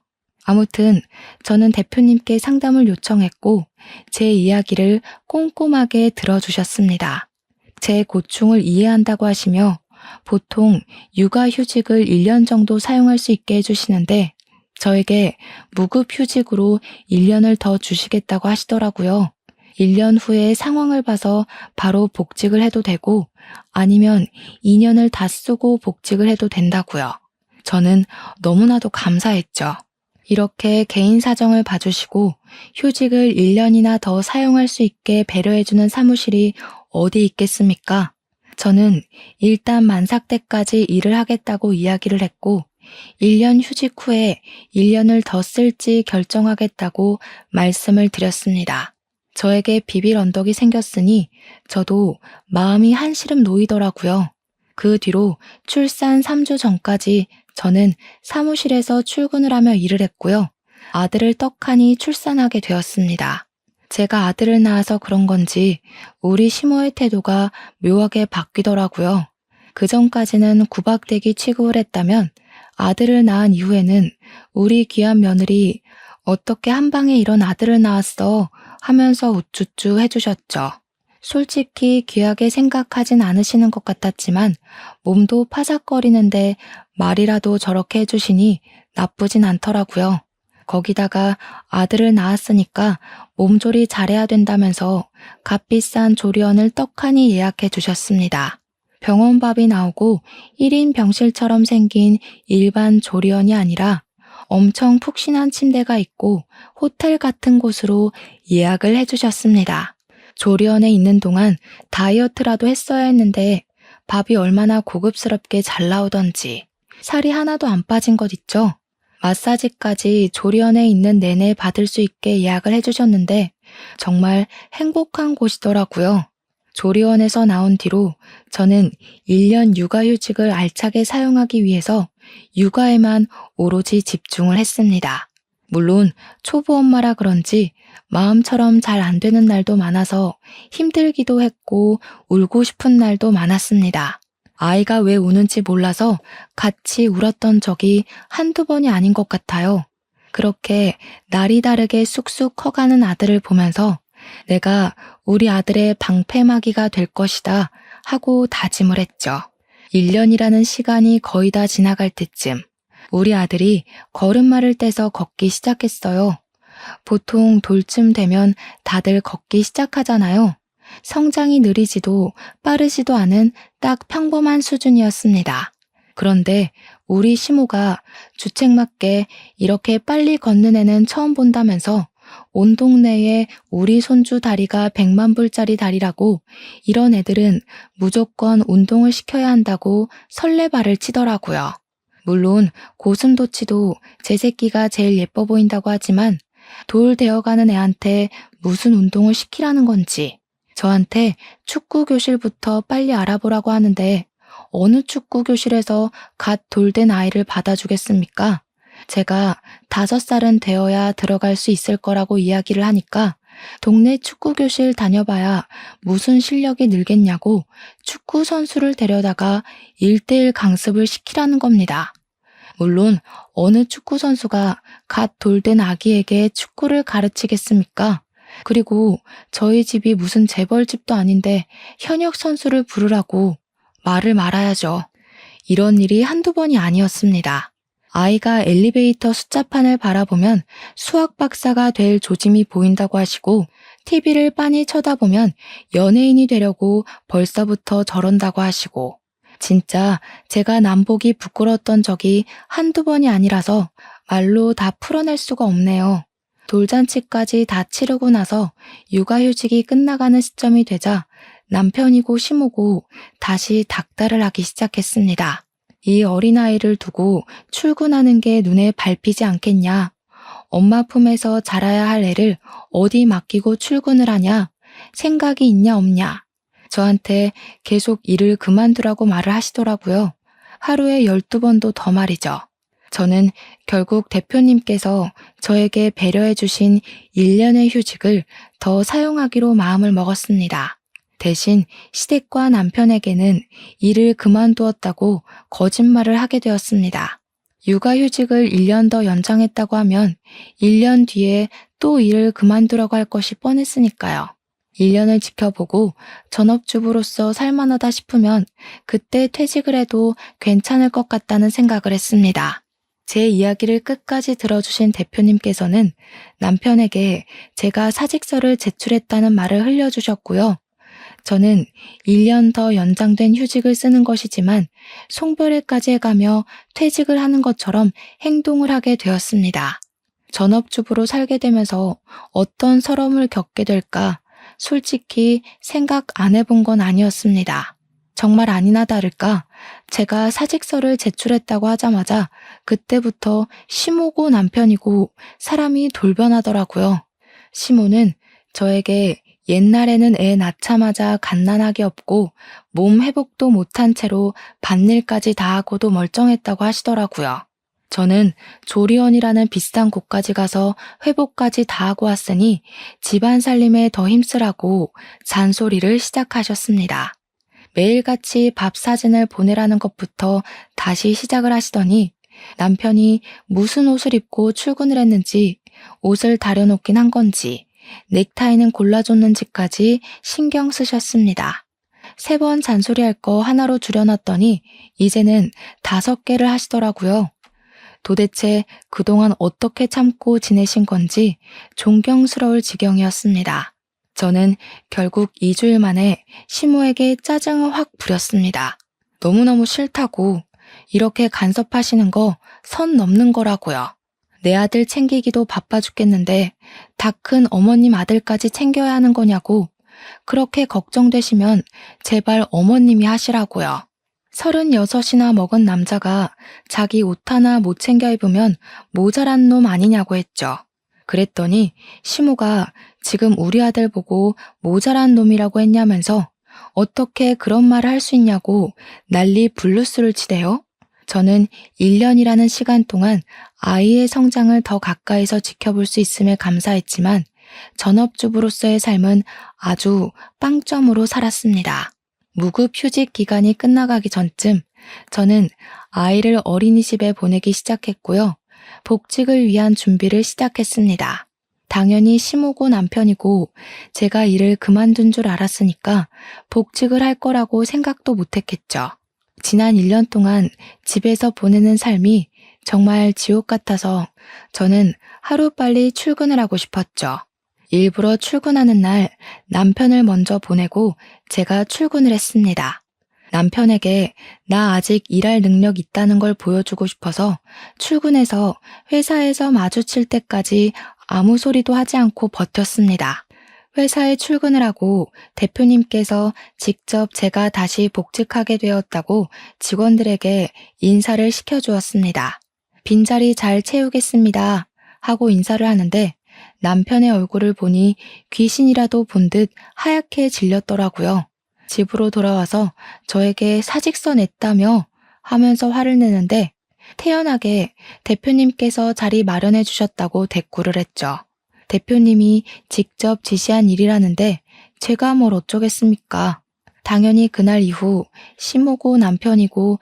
아무튼 저는 대표님께 상담을 요청했고 제 이야기를 꼼꼼하게 들어주셨습니다. 제 고충을 이해한다고 하시며 보통 육아휴직을 1년 정도 사용할 수 있게 해주시는데 저에게 무급휴직으로 1년을 더 주시겠다고 하시더라고요. 1년 후에 상황을 봐서 바로 복직을 해도 되고 아니면 2년을 다 쓰고 복직을 해도 된다고요. 저는 너무나도 감사했죠. 이렇게 개인 사정을 봐주시고 휴직을 1년이나 더 사용할 수 있게 배려해주는 사무실이 어디 있겠습니까? 저는 일단 만삭 때까지 일을 하겠다고 이야기를 했고 1년 휴직 후에 1년을 더 쓸지 결정하겠다고 말씀을 드렸습니다. 저에게 비빌 언덕이 생겼으니 저도 마음이 한시름 놓이더라고요. 그 뒤로 출산 3주 전까지 저는 사무실에서 출근을 하며 일을 했고요. 아들을 떡하니 출산하게 되었습니다. 제가 아들을 낳아서 그런 건지 우리 시모의 태도가 묘하게 바뀌더라고요. 그전까지는 구박대기 취급을 했다면 아들을 낳은 이후에는 우리 귀한 며느리 어떻게 한 방에 이런 아들을 낳았어 하면서 우쭈쭈 해주셨죠. 솔직히 귀하게 생각하진 않으시는 것 같았지만 몸도 파삭거리는데 말이라도 저렇게 해주시니 나쁘진 않더라고요. 거기다가 아들을 낳았으니까 몸조리 잘해야 된다면서 값비싼 조리원을 떡하니 예약해 주셨습니다. 병원밥이 나오고 1인 병실처럼 생긴 일반 조리원이 아니라 엄청 푹신한 침대가 있고 호텔 같은 곳으로 예약을 해주셨습니다. 조리원에 있는 동안 다이어트라도 했어야 했는데 밥이 얼마나 고급스럽게 잘 나오던지 살이 하나도 안 빠진 것 있죠? 마사지까지 조리원에 있는 내내 받을 수 있게 예약을 해주셨는데 정말 행복한 곳이더라고요. 조리원에서 나온 뒤로 저는 1년 육아휴직을 알차게 사용하기 위해서 육아에만 오로지 집중을 했습니다. 물론 초보 엄마라 그런지 마음처럼 잘 안 되는 날도 많아서 힘들기도 했고 울고 싶은 날도 많았습니다. 아이가 왜 우는지 몰라서 같이 울었던 적이 한두 번이 아닌 것 같아요. 그렇게 날이 다르게 쑥쑥 커가는 아들을 보면서 내가 우리 아들의 방패막이가 될 것이다 하고 다짐을 했죠. 1년이라는 시간이 거의 다 지나갈 때쯤 우리 아들이 걸음마를 떼서 걷기 시작했어요. 보통 돌쯤 되면 다들 걷기 시작하잖아요. 성장이 느리지도 빠르지도 않은 딱 평범한 수준이었습니다. 그런데 우리 시모가 주책맞게 이렇게 빨리 걷는 애는 처음 본다면서 온 동네에 우리 손주 다리가 100만 불짜리 다리라고 이런 애들은 무조건 운동을 시켜야 한다고 설레발을 치더라고요. 물론 고슴도치도 제 새끼가 제일 예뻐 보인다고 하지만 돌 되어가는 애한테 무슨 운동을 시키라는 건지 저한테 축구 교실부터 빨리 알아보라고 하는데 어느 축구 교실에서 갓 돌된 아이를 받아주겠습니까? 제가 5살은 되어야 들어갈 수 있을 거라고 이야기를 하니까 동네 축구 교실 다녀봐야 무슨 실력이 늘겠냐고 축구 선수를 데려다가 1대1 강습을 시키라는 겁니다. 물론 어느 축구 선수가 갓 돌된 아기에게 축구를 가르치겠습니까? 그리고 저희 집이 무슨 재벌집도 아닌데 현역 선수를 부르라고 말을 말아야죠. 이런 일이 한두 번이 아니었습니다. 아이가 엘리베이터 숫자판을 바라보면 수학 박사가 될 조짐이 보인다고 하시고 TV를 빤히 쳐다보면 연예인이 되려고 벌써부터 저런다고 하시고 진짜 제가 남보기 부끄러웠던 적이 한두 번이 아니라서 말로 다 풀어낼 수가 없네요. 돌잔치까지 다 치르고 나서 육아휴직이 끝나가는 시점이 되자 남편이고 시모고 다시 닥달을 하기 시작했습니다. 이 어린아이를 두고 출근하는 게 눈에 밟히지 않겠냐. 엄마 품에서 자라야 할 애를 어디 맡기고 출근을 하냐. 생각이 있냐 없냐. 저한테 계속 일을 그만두라고 말을 하시더라고요. 하루에 12번도 더 말이죠. 저는 결국 대표님께서 저에게 배려해 주신 1년의 휴직을 더 사용하기로 마음을 먹었습니다. 대신 시댁과 남편에게는 일을 그만두었다고 거짓말을 하게 되었습니다. 육아휴직을 1년 더 연장했다고 하면 1년 뒤에 또 일을 그만두라고 할 것이 뻔했으니까요. 1년을 지켜보고 전업주부로서 살만하다 싶으면 그때 퇴직을 해도 괜찮을 것 같다는 생각을 했습니다. 제 이야기를 끝까지 들어주신 대표님께서는 남편에게 제가 사직서를 제출했다는 말을 흘려주셨고요. 저는 1년 더 연장된 휴직을 쓰는 것이지만 송별회까지 해가며 퇴직을 하는 것처럼 행동을 하게 되었습니다. 전업주부로 살게 되면서 어떤 서러움을 겪게 될까 솔직히 생각 안 해본 건 아니었습니다. 정말 아니나 다를까 제가 사직서를 제출했다고 하자마자 그때부터 시모고 남편이고 사람이 돌변하더라고요. 시모는 저에게 옛날에는 애 낳자마자 갓난아기 없고 몸 회복도 못한 채로 밭일까지 다 하고도 멀쩡했다고 하시더라고요. 저는 조리원이라는 비싼 곳까지 가서 회복까지 다 하고 왔으니 집안 살림에 더 힘쓰라고 잔소리를 시작하셨습니다. 매일같이 밥 사진을 보내라는 것부터 다시 시작을 하시더니 남편이 무슨 옷을 입고 출근을 했는지, 옷을 다려놓긴 한 건지, 넥타이는 골라줬는지까지 신경 쓰셨습니다. 3번 잔소리할 거 하나로 줄여놨더니 이제는 5개를 하시더라고요. 도대체 그동안 어떻게 참고 지내신 건지 존경스러울 지경이었습니다. 저는 결국 2주일 만에 시모에게 짜증을 확 부렸습니다. 너무너무 싫다고, 이렇게 간섭하시는 거 선 넘는 거라고요. 내 아들 챙기기도 바빠 죽겠는데 다 큰 어머님 아들까지 챙겨야 하는 거냐고. 그렇게 걱정되시면 제발 어머님이 하시라고요. 36이나 먹은 남자가 자기 옷 하나 못 챙겨 입으면 모자란 놈 아니냐고 했죠. 그랬더니 시모가 지금 우리 아들 보고 모자란 놈이라고 했냐면서 어떻게 그런 말을 할 수 있냐고 난리 블루스를 치대요. 저는 1년이라는 시간 동안 아이의 성장을 더 가까이서 지켜볼 수 있음에 감사했지만 전업주부로서의 삶은 아주 빵점으로 살았습니다. 무급 휴직 기간이 끝나가기 전쯤 저는 아이를 어린이집에 보내기 시작했고요. 복직을 위한 준비를 시작했습니다. 당연히 시모고 남편이고 제가 일을 그만둔 줄 알았으니까 복직을 할 거라고 생각도 못했겠죠. 지난 1년 동안 집에서 보내는 삶이 정말 지옥 같아서 저는 하루빨리 출근을 하고 싶었죠. 일부러 출근하는 날 남편을 먼저 보내고 제가 출근을 했습니다. 남편에게 나 아직 일할 능력 있다는 걸 보여주고 싶어서 출근해서 회사에서 마주칠 때까지 아무 소리도 하지 않고 버텼습니다. 회사에 출근을 하고 대표님께서 직접 제가 다시 복직하게 되었다고 직원들에게 인사를 시켜주었습니다. 빈자리 잘 채우겠습니다 하고 인사를 하는데 남편의 얼굴을 보니 귀신이라도 본 듯 하얗게 질렸더라고요. 집으로 돌아와서 저에게 사직서 냈다며 하면서 화를 내는데 태연하게 대표님께서 자리 마련해 주셨다고 대꾸를 했죠. 대표님이 직접 지시한 일이라는데 제가 뭘 어쩌겠습니까? 당연히 그날 이후 시모고 남편이고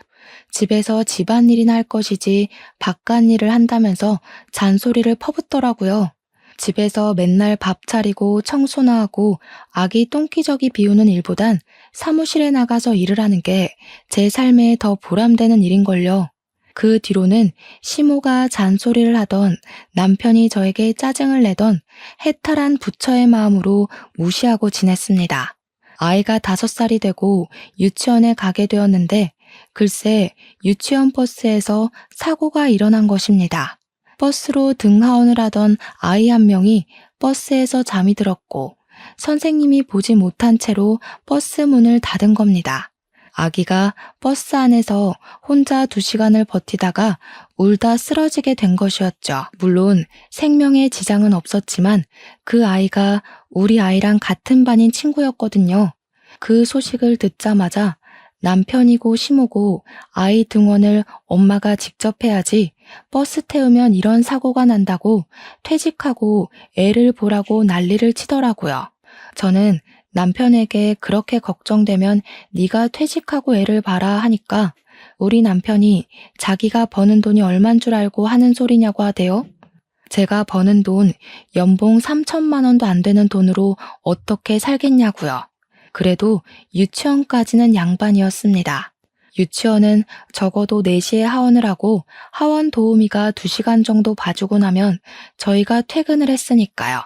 집에서 집안일이나 할 것이지 바깥일을 한다면서 잔소리를 퍼붓더라고요. 집에서 맨날 밥 차리고 청소나 하고 아기 똥기저귀 비우는 일보단 사무실에 나가서 일을 하는 게 제 삶에 더 보람되는 일인걸요. 그 뒤로는 시모가 잔소리를 하던 남편이 저에게 짜증을 내던 해탈한 부처의 마음으로 무시하고 지냈습니다. 아이가 5살이 되고 유치원에 가게 되었는데 글쎄 유치원 버스에서 사고가 일어난 것입니다. 버스로 등하원을 하던 아이 한 명이 버스에서 잠이 들었고 선생님이 보지 못한 채로 버스 문을 닫은 겁니다. 아기가 버스 안에서 혼자 2시간을 버티다가 울다 쓰러지게 된 것이었죠. 물론 생명에 지장은 없었지만 그 아이가 우리 아이랑 같은 반인 친구였거든요. 그 소식을 듣자마자 남편이고 시모고 아이 등원을 엄마가 직접 해야지 버스 태우면 이런 사고가 난다고 퇴직하고 애를 보라고 난리를 치더라고요. 저는 남편에게 그렇게 걱정되면 네가 퇴직하고 애를 봐라 하니까 우리 남편이 자기가 버는 돈이 얼만 줄 알고 하는 소리냐고 하대요. 제가 버는 돈 연봉 3천만 원도 안 되는 돈으로 어떻게 살겠냐고요. 그래도 유치원까지는 양반이었습니다. 유치원은 적어도 4시에 하원을 하고 하원 도우미가 2시간 정도 봐주고 나면 저희가 퇴근을 했으니까요.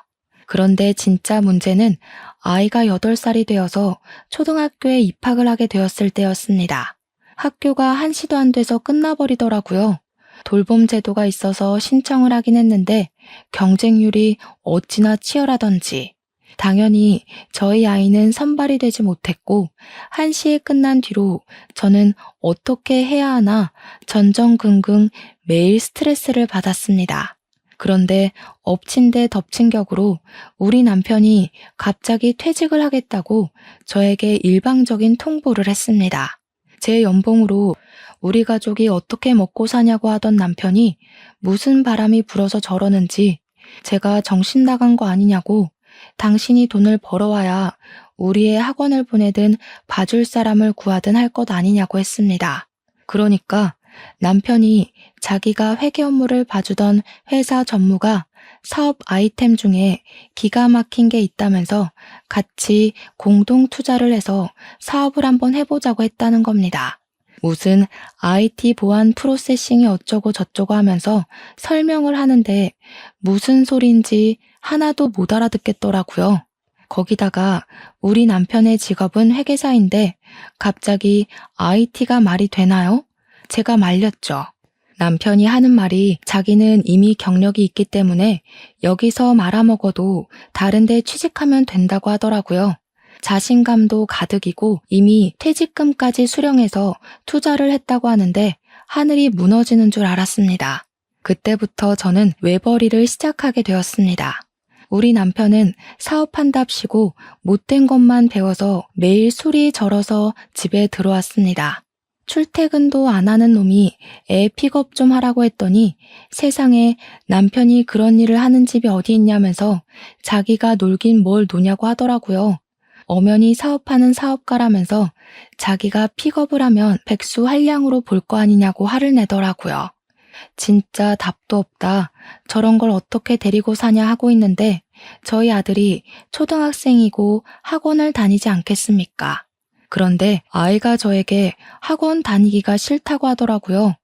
그런데 진짜 문제는 아이가 8살이 되어서 초등학교에 입학을 하게 되었을 때였습니다. 학교가 1시도 안 돼서 끝나버리더라고요. 돌봄 제도가 있어서 신청을 하긴 했는데 경쟁률이 어찌나 치열하던지. 당연히 저희 아이는 선발이 되지 못했고 1시에 끝난 뒤로 저는 어떻게 해야 하나 전전긍긍 매일 스트레스를 받았습니다. 그런데 엎친 데 덮친 격으로 우리 남편이 갑자기 퇴직을 하겠다고 저에게 일방적인 통보를 했습니다. 제 연봉으로 우리 가족이 어떻게 먹고 사냐고 하던 남편이 무슨 바람이 불어서 저러는지 제가 정신 나간 거 아니냐고 당신이 돈을 벌어와야 우리의 학원을 보내든 봐줄 사람을 구하든 할 것 아니냐고 했습니다. 그러니까 남편이 자기가 회계 업무를 봐주던 회사 전무가 사업 아이템 중에 기가 막힌 게 있다면서 같이 공동 투자를 해서 사업을 한번 해보자고 했다는 겁니다. 무슨 IT 보안 프로세싱이 어쩌고 저쩌고 하면서 설명을 하는데 무슨 소리인지 하나도 못 알아듣겠더라고요. 거기다가 우리 남편의 직업은 회계사인데 갑자기 IT가 말이 되나요? 제가 말렸죠. 남편이 하는 말이 자기는 이미 경력이 있기 때문에 여기서 말아먹어도 다른 데 취직하면 된다고 하더라고요. 자신감도 가득이고 이미 퇴직금까지 수령해서 투자를 했다고 하는데 하늘이 무너지는 줄 알았습니다. 그때부터 저는 외벌이를 시작하게 되었습니다. 우리 남편은 사업한답시고 못된 것만 배워서 매일 술이 절어서 집에 들어왔습니다. 출퇴근도 안 하는 놈이 애 픽업 좀 하라고 했더니 세상에 남편이 그런 일을 하는 집이 어디 있냐면서 자기가 놀긴 뭘 노냐고 하더라고요. 엄연히 사업하는 사업가라면서 자기가 픽업을 하면 백수한량으로 볼 거 아니냐고 화를 내더라고요. 진짜 답도 없다. 저런 걸 어떻게 데리고 사냐 하고 있는데 저희 아들이 초등학생이고 학원을 다니지 않겠습니까? 그런데 아이가 저에게 학원 다니기가 싫다고 하더라고요.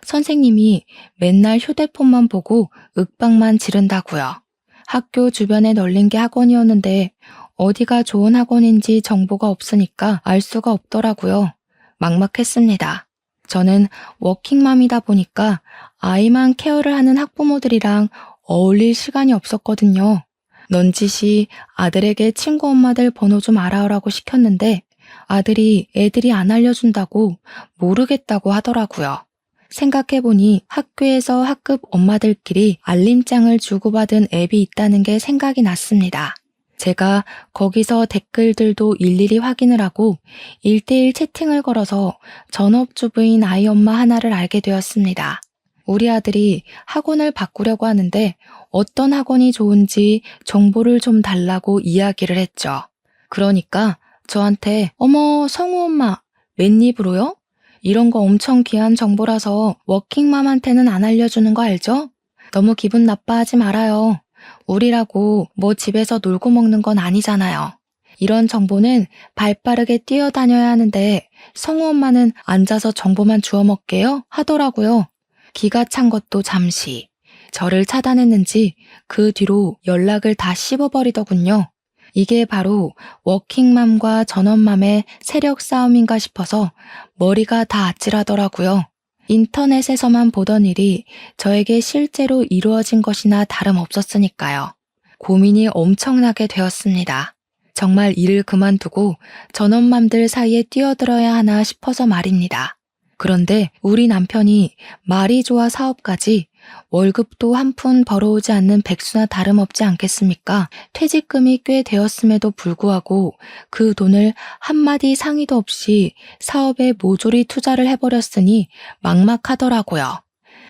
선생님이 맨날 휴대폰만 보고 윽박만 지른다고요. 학교 주변에 널린 게 학원이었는데 어디가 좋은 학원인지 정보가 없으니까 알 수가 없더라고요. 막막했습니다. 저는 워킹맘이다 보니까 아이만 케어를 하는 학부모들이랑 어울릴 시간이 없었거든요. 넌지시 아들에게 친구 엄마들 번호 좀 알아오라고 시켰는데 아들이 애들이 안 알려준다고 모르겠다고 하더라고요. 생각해보니 학교에서 학급 엄마들끼리 알림장을 주고받은 앱이 있다는 게 생각이 났습니다. 제가 거기서 댓글들도 일일이 확인을 하고 1대1 채팅을 걸어서 전업주부인 아이 엄마 하나를 알게 되었습니다. 우리 아들이 학원을 바꾸려고 하는데 어떤 학원이 좋은지 정보를 좀 달라고 이야기를 했죠. 그러니까 저한테 어머 성우 엄마 웬입으로요? 이런 거 엄청 귀한 정보라서 워킹맘한테는 안 알려주는 거 알죠? 너무 기분 나빠하지 말아요. 우리라고 뭐 집에서 놀고 먹는 건 아니잖아요. 이런 정보는 발빠르게 뛰어다녀야 하는데 성우 엄마는 앉아서 정보만 주워 먹게요? 하더라고요. 기가 찬 것도 잠시. 저를 차단했는지 그 뒤로 연락을 다 씹어버리더군요. 이게 바로 워킹맘과 전업맘의 세력 싸움인가 싶어서 머리가 다 아찔하더라고요. 인터넷에서만 보던 일이 저에게 실제로 이루어진 것이나 다름없었으니까요. 고민이 엄청나게 되었습니다. 정말 일을 그만두고 전업맘들 사이에 뛰어들어야 하나 싶어서 말입니다. 그런데 우리 남편이 말이 좋아 사업까지 월급도 한 푼 벌어오지 않는 백수나 다름없지 않겠습니까? 퇴직금이 꽤 되었음에도 불구하고 그 돈을 한마디 상의도 없이 사업에 모조리 투자를 해버렸으니 막막하더라고요.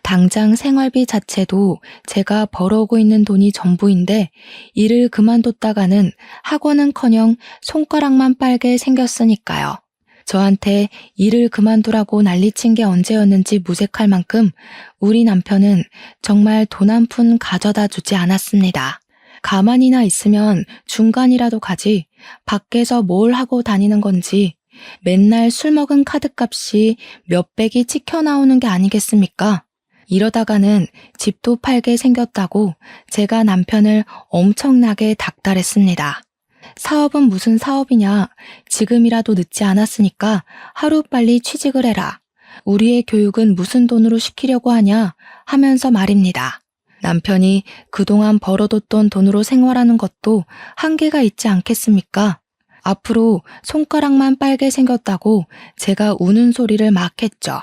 당장 생활비 자체도 제가 벌어오고 있는 돈이 전부인데 일을 그만뒀다가는 학원은커녕 손가락만 빨게 생겼으니까요. 저한테 일을 그만두라고 난리친 게 언제였는지 무색할 만큼 우리 남편은 정말 돈 한 푼 가져다 주지 않았습니다. 가만히나 있으면 중간이라도 가지 밖에서 뭘 하고 다니는 건지 맨날 술 먹은 카드값이 몇백이 찍혀 나오는 게 아니겠습니까? 이러다가는 집도 팔게 생겼다고 제가 남편을 엄청나게 닥달했습니다. 사업은 무슨 사업이냐. 지금이라도 늦지 않았으니까 하루빨리 취직을 해라. 우리의 교육은 무슨 돈으로 시키려고 하냐 하면서 말입니다. 남편이 그동안 벌어뒀던 돈으로 생활하는 것도 한계가 있지 않겠습니까? 앞으로 손가락만 빨게 생겼다고 제가 우는 소리를 막 했죠.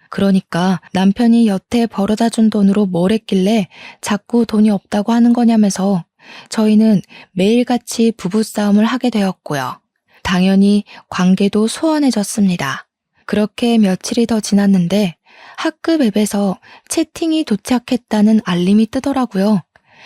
그러니까 남편이 여태 벌어다 준 돈으로 뭘 했길래 자꾸 돈이 없다고 하는 거냐면서 저희는 매일같이 부부싸움을 하게 되었고요. 당연히 관계도 소원해졌습니다. 그렇게 며칠이 더 지났는데 학급 앱에서 채팅이 도착했다는 알림이 뜨더라고요.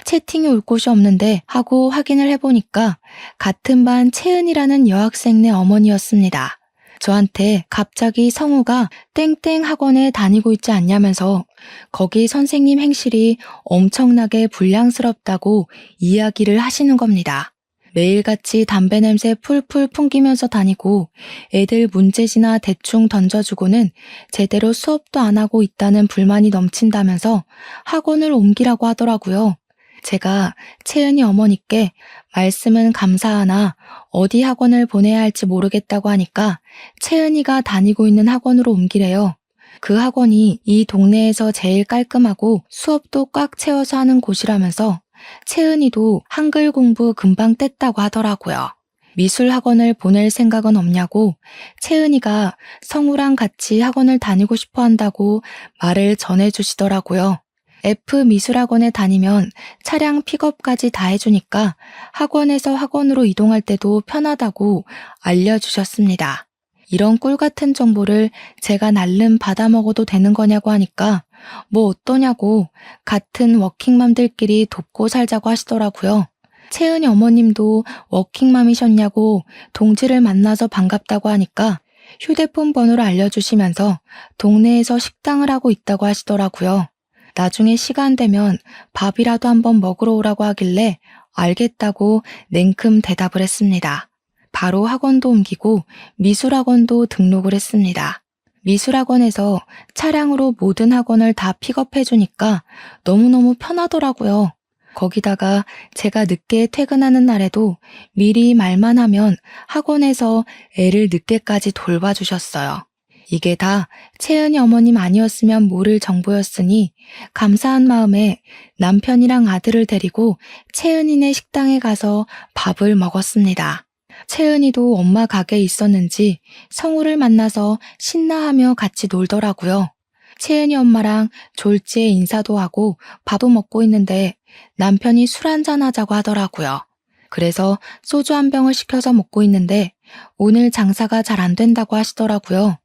채팅이 올 곳이 없는데 하고 확인을 해보니까 같은 반 채은이라는 여학생네 어머니였습니다. 저한테 갑자기 성우가 땡땡 학원에 다니고 있지 않냐면서 거기 선생님 행실이 엄청나게 불량스럽다고 이야기를 하시는 겁니다. 매일같이 담배 냄새 풀풀 풍기면서 다니고 애들 문제지나 대충 던져주고는 제대로 수업도 안 하고 있다는 불만이 넘친다면서 학원을 옮기라고 하더라고요. 제가 채은이 어머니께 말씀은 감사하나 어디 학원을 보내야 할지 모르겠다고 하니까 채은이가 다니고 있는 학원으로 옮기래요. 그 학원이 이 동네에서 제일 깔끔하고 수업도 꽉 채워서 하는 곳이라면서 채은이도 한글 공부 금방 뗐다고 하더라고요. 미술 학원을 보낼 생각은 없냐고 채은이가 성우랑 같이 학원을 다니고 싶어 한다고 말을 전해주시더라고요. F 미술학원에 다니면 차량 픽업까지 다 해주니까 학원에서 학원으로 이동할 때도 편하다고 알려주셨습니다. 이런 꿀 같은 정보를 제가 날름 받아먹어도 되는 거냐고 하니까 뭐 어떠냐고 같은 워킹맘들끼리 돕고 살자고 하시더라고요. 채은이 어머님도 워킹맘이셨냐고 동지를 만나서 반갑다고 하니까 휴대폰 번호를 알려주시면서 동네에서 식당을 하고 있다고 하시더라고요. 나중에 시간 되면 밥이라도 한번 먹으러 오라고 하길래 알겠다고 냉큼 대답을 했습니다. 바로 학원도 옮기고 미술학원도 등록을 했습니다. 미술학원에서 차량으로 모든 학원을 다 픽업해주니까 너무너무 편하더라고요. 거기다가 제가 늦게 퇴근하는 날에도 미리 말만 하면 학원에서 애를 늦게까지 돌봐주셨어요. 이게 다 채은이 어머님 아니었으면 모를 정보였으니 감사한 마음에 남편이랑 아들을 데리고 채은이네 식당에 가서 밥을 먹었습니다. 채은이도 엄마 가게에 있었는지 성우를 만나서 신나하며 같이 놀더라고요. 채은이 엄마랑 졸지에 인사도 하고 밥도 먹고 있는데 남편이 술 한잔 하자고 하더라고요. 그래서 소주 한 병을 시켜서 먹고 있는데 오늘 장사가 잘 안 된다고 하시더라고요.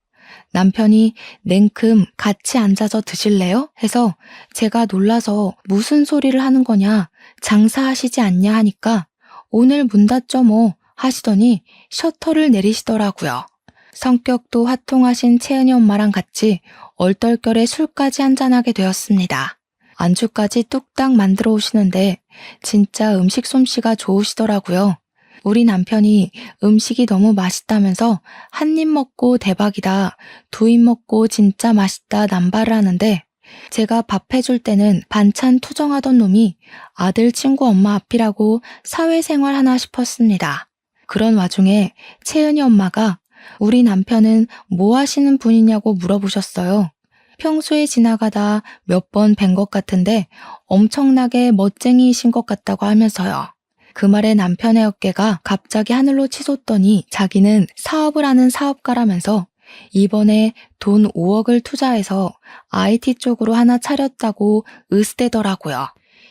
남편이 냉큼 같이 앉아서 드실래요? 해서 제가 놀라서 무슨 소리를 하는 거냐, 장사하시지 않냐 하니까 오늘 문 닫죠 뭐 하시더니 셔터를 내리시더라고요. 성격도 화통하신 채은이 엄마랑 같이 얼떨결에 술까지 한잔하게 되었습니다. 안주까지 뚝딱 만들어 오시는데 진짜 음식 솜씨가 좋으시더라고요. 우리 남편이 음식이 너무 맛있다면서 한 입 먹고 대박이다, 두 입 먹고 진짜 맛있다 남발을 하는데 제가 밥 해줄 때는 반찬 투정하던 놈이 아들 친구 엄마 앞이라고 사회생활 하나 싶었습니다. 그런 와중에 채은이 엄마가 우리 남편은 뭐 하시는 분이냐고 물어보셨어요. 평소에 지나가다 몇 번 뵌 것 같은데 엄청나게 멋쟁이이신 것 같다고 하면서요. 그 말에 남편의 어깨가 갑자기 하늘로 치솟더니 자기는 사업을 하는 사업가라면서 이번에 돈 5억을 투자해서 IT 쪽으로 하나 차렸다고 으스대더라고요.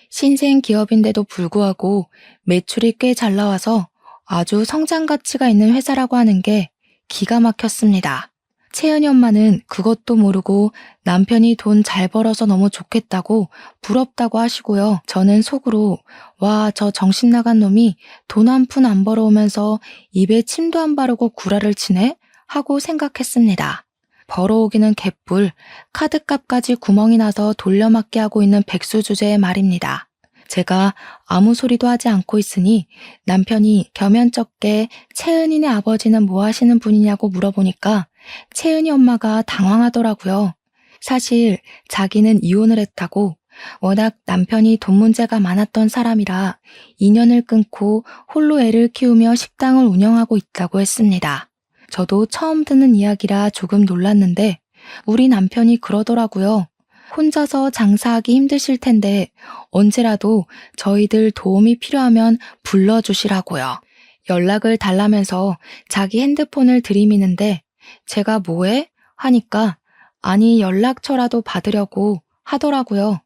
신생 기업인데도 불구하고 매출이 꽤 잘 나와서 아주 성장 가치가 있는 회사라고 하는 게 기가 막혔습니다. 채은이 엄마는 그것도 모르고 남편이 돈 잘 벌어서 너무 좋겠다고 부럽다고 하시고요. 저는 속으로 와, 저 정신 나간 놈이 돈 한 푼 안 벌어오면서 입에 침도 안 바르고 구라를 치네? 하고 생각했습니다. 벌어오기는 개뿔, 카드값까지 구멍이 나서 돌려막기 하고 있는 백수 주제의 말입니다. 제가 아무 소리도 하지 않고 있으니 남편이 겸연쩍게 채은이네 아버지는 뭐 하시는 분이냐고 물어보니까 채은이 엄마가 당황하더라고요. 사실 자기는 이혼을 했다고, 워낙 남편이 돈 문제가 많았던 사람이라 인연을 끊고 홀로 애를 키우며 식당을 운영하고 있다고 했습니다. 저도 처음 듣는 이야기라 조금 놀랐는데 우리 남편이 그러더라고요. 혼자서 장사하기 힘드실 텐데 언제라도 저희들 도움이 필요하면 불러주시라고요. 연락을 달라면서 자기 핸드폰을 들이미는데 제가 뭐해? 하니까 아니 연락처라도 받으려고 하더라고요.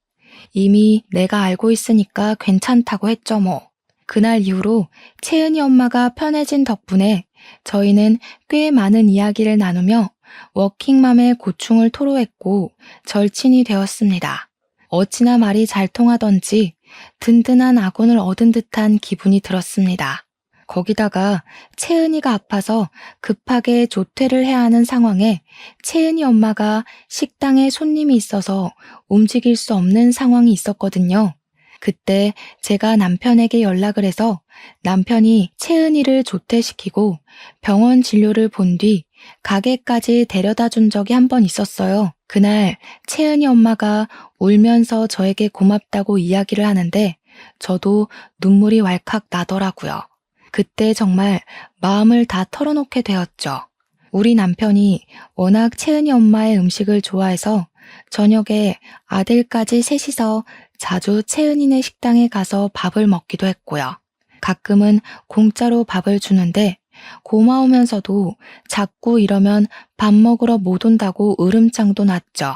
이미 내가 알고 있으니까 괜찮다고 했죠 뭐. 그날 이후로 채은이 엄마가 편해진 덕분에 저희는 꽤 많은 이야기를 나누며 워킹맘의 고충을 토로했고 절친이 되었습니다. 어찌나 말이 잘 통하던지 든든한 아군을 얻은 듯한 기분이 들었습니다. 거기다가 채은이가 아파서 급하게 조퇴를 해야 하는 상황에 채은이 엄마가 식당에 손님이 있어서 움직일 수 없는 상황이 있었거든요. 그때 제가 남편에게 연락을 해서 남편이 채은이를 조퇴시키고 병원 진료를 본 뒤 가게까지 데려다 준 적이 한 번 있었어요. 그날 채은이 엄마가 울면서 저에게 고맙다고 이야기를 하는데 저도 눈물이 왈칵 나더라고요. 그때 정말 마음을 다 털어놓게 되었죠. 우리 남편이 워낙 채은이 엄마의 음식을 좋아해서 저녁에 아들까지 셋이서 자주 채은이네 식당에 가서 밥을 먹기도 했고요. 가끔은 공짜로 밥을 주는데 고마우면서도 자꾸 이러면 밥 먹으러 못 온다고 으름장도 났죠.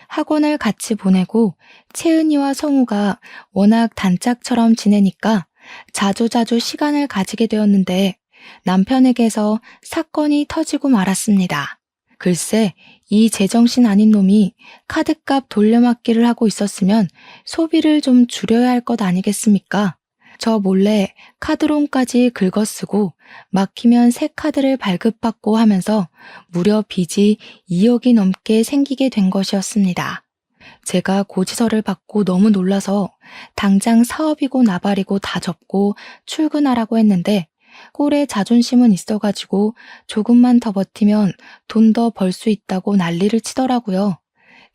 학원을 같이 보내고 채은이와 성우가 워낙 단짝처럼 지내니까 자주자주 시간을 가지게 되었는데 남편에게서 사건이 터지고 말았습니다. 글쎄, 이 제정신 아닌 놈이 카드값 돌려막기를 하고 있었으면 소비를 좀 줄여야 할 것 아니겠습니까? 저 몰래 카드론까지 긁어쓰고 막히면 새 카드를 발급받고 하면서 무려 빚이 2억이 넘게 생기게 된 것이었습니다. 제가 고지서를 받고 너무 놀라서 당장 사업이고 나발이고 다 접고 출근하라고 했는데 꼴에 자존심은 있어가지고 조금만 더 버티면 돈 더 벌 수 있다고 난리를 치더라고요.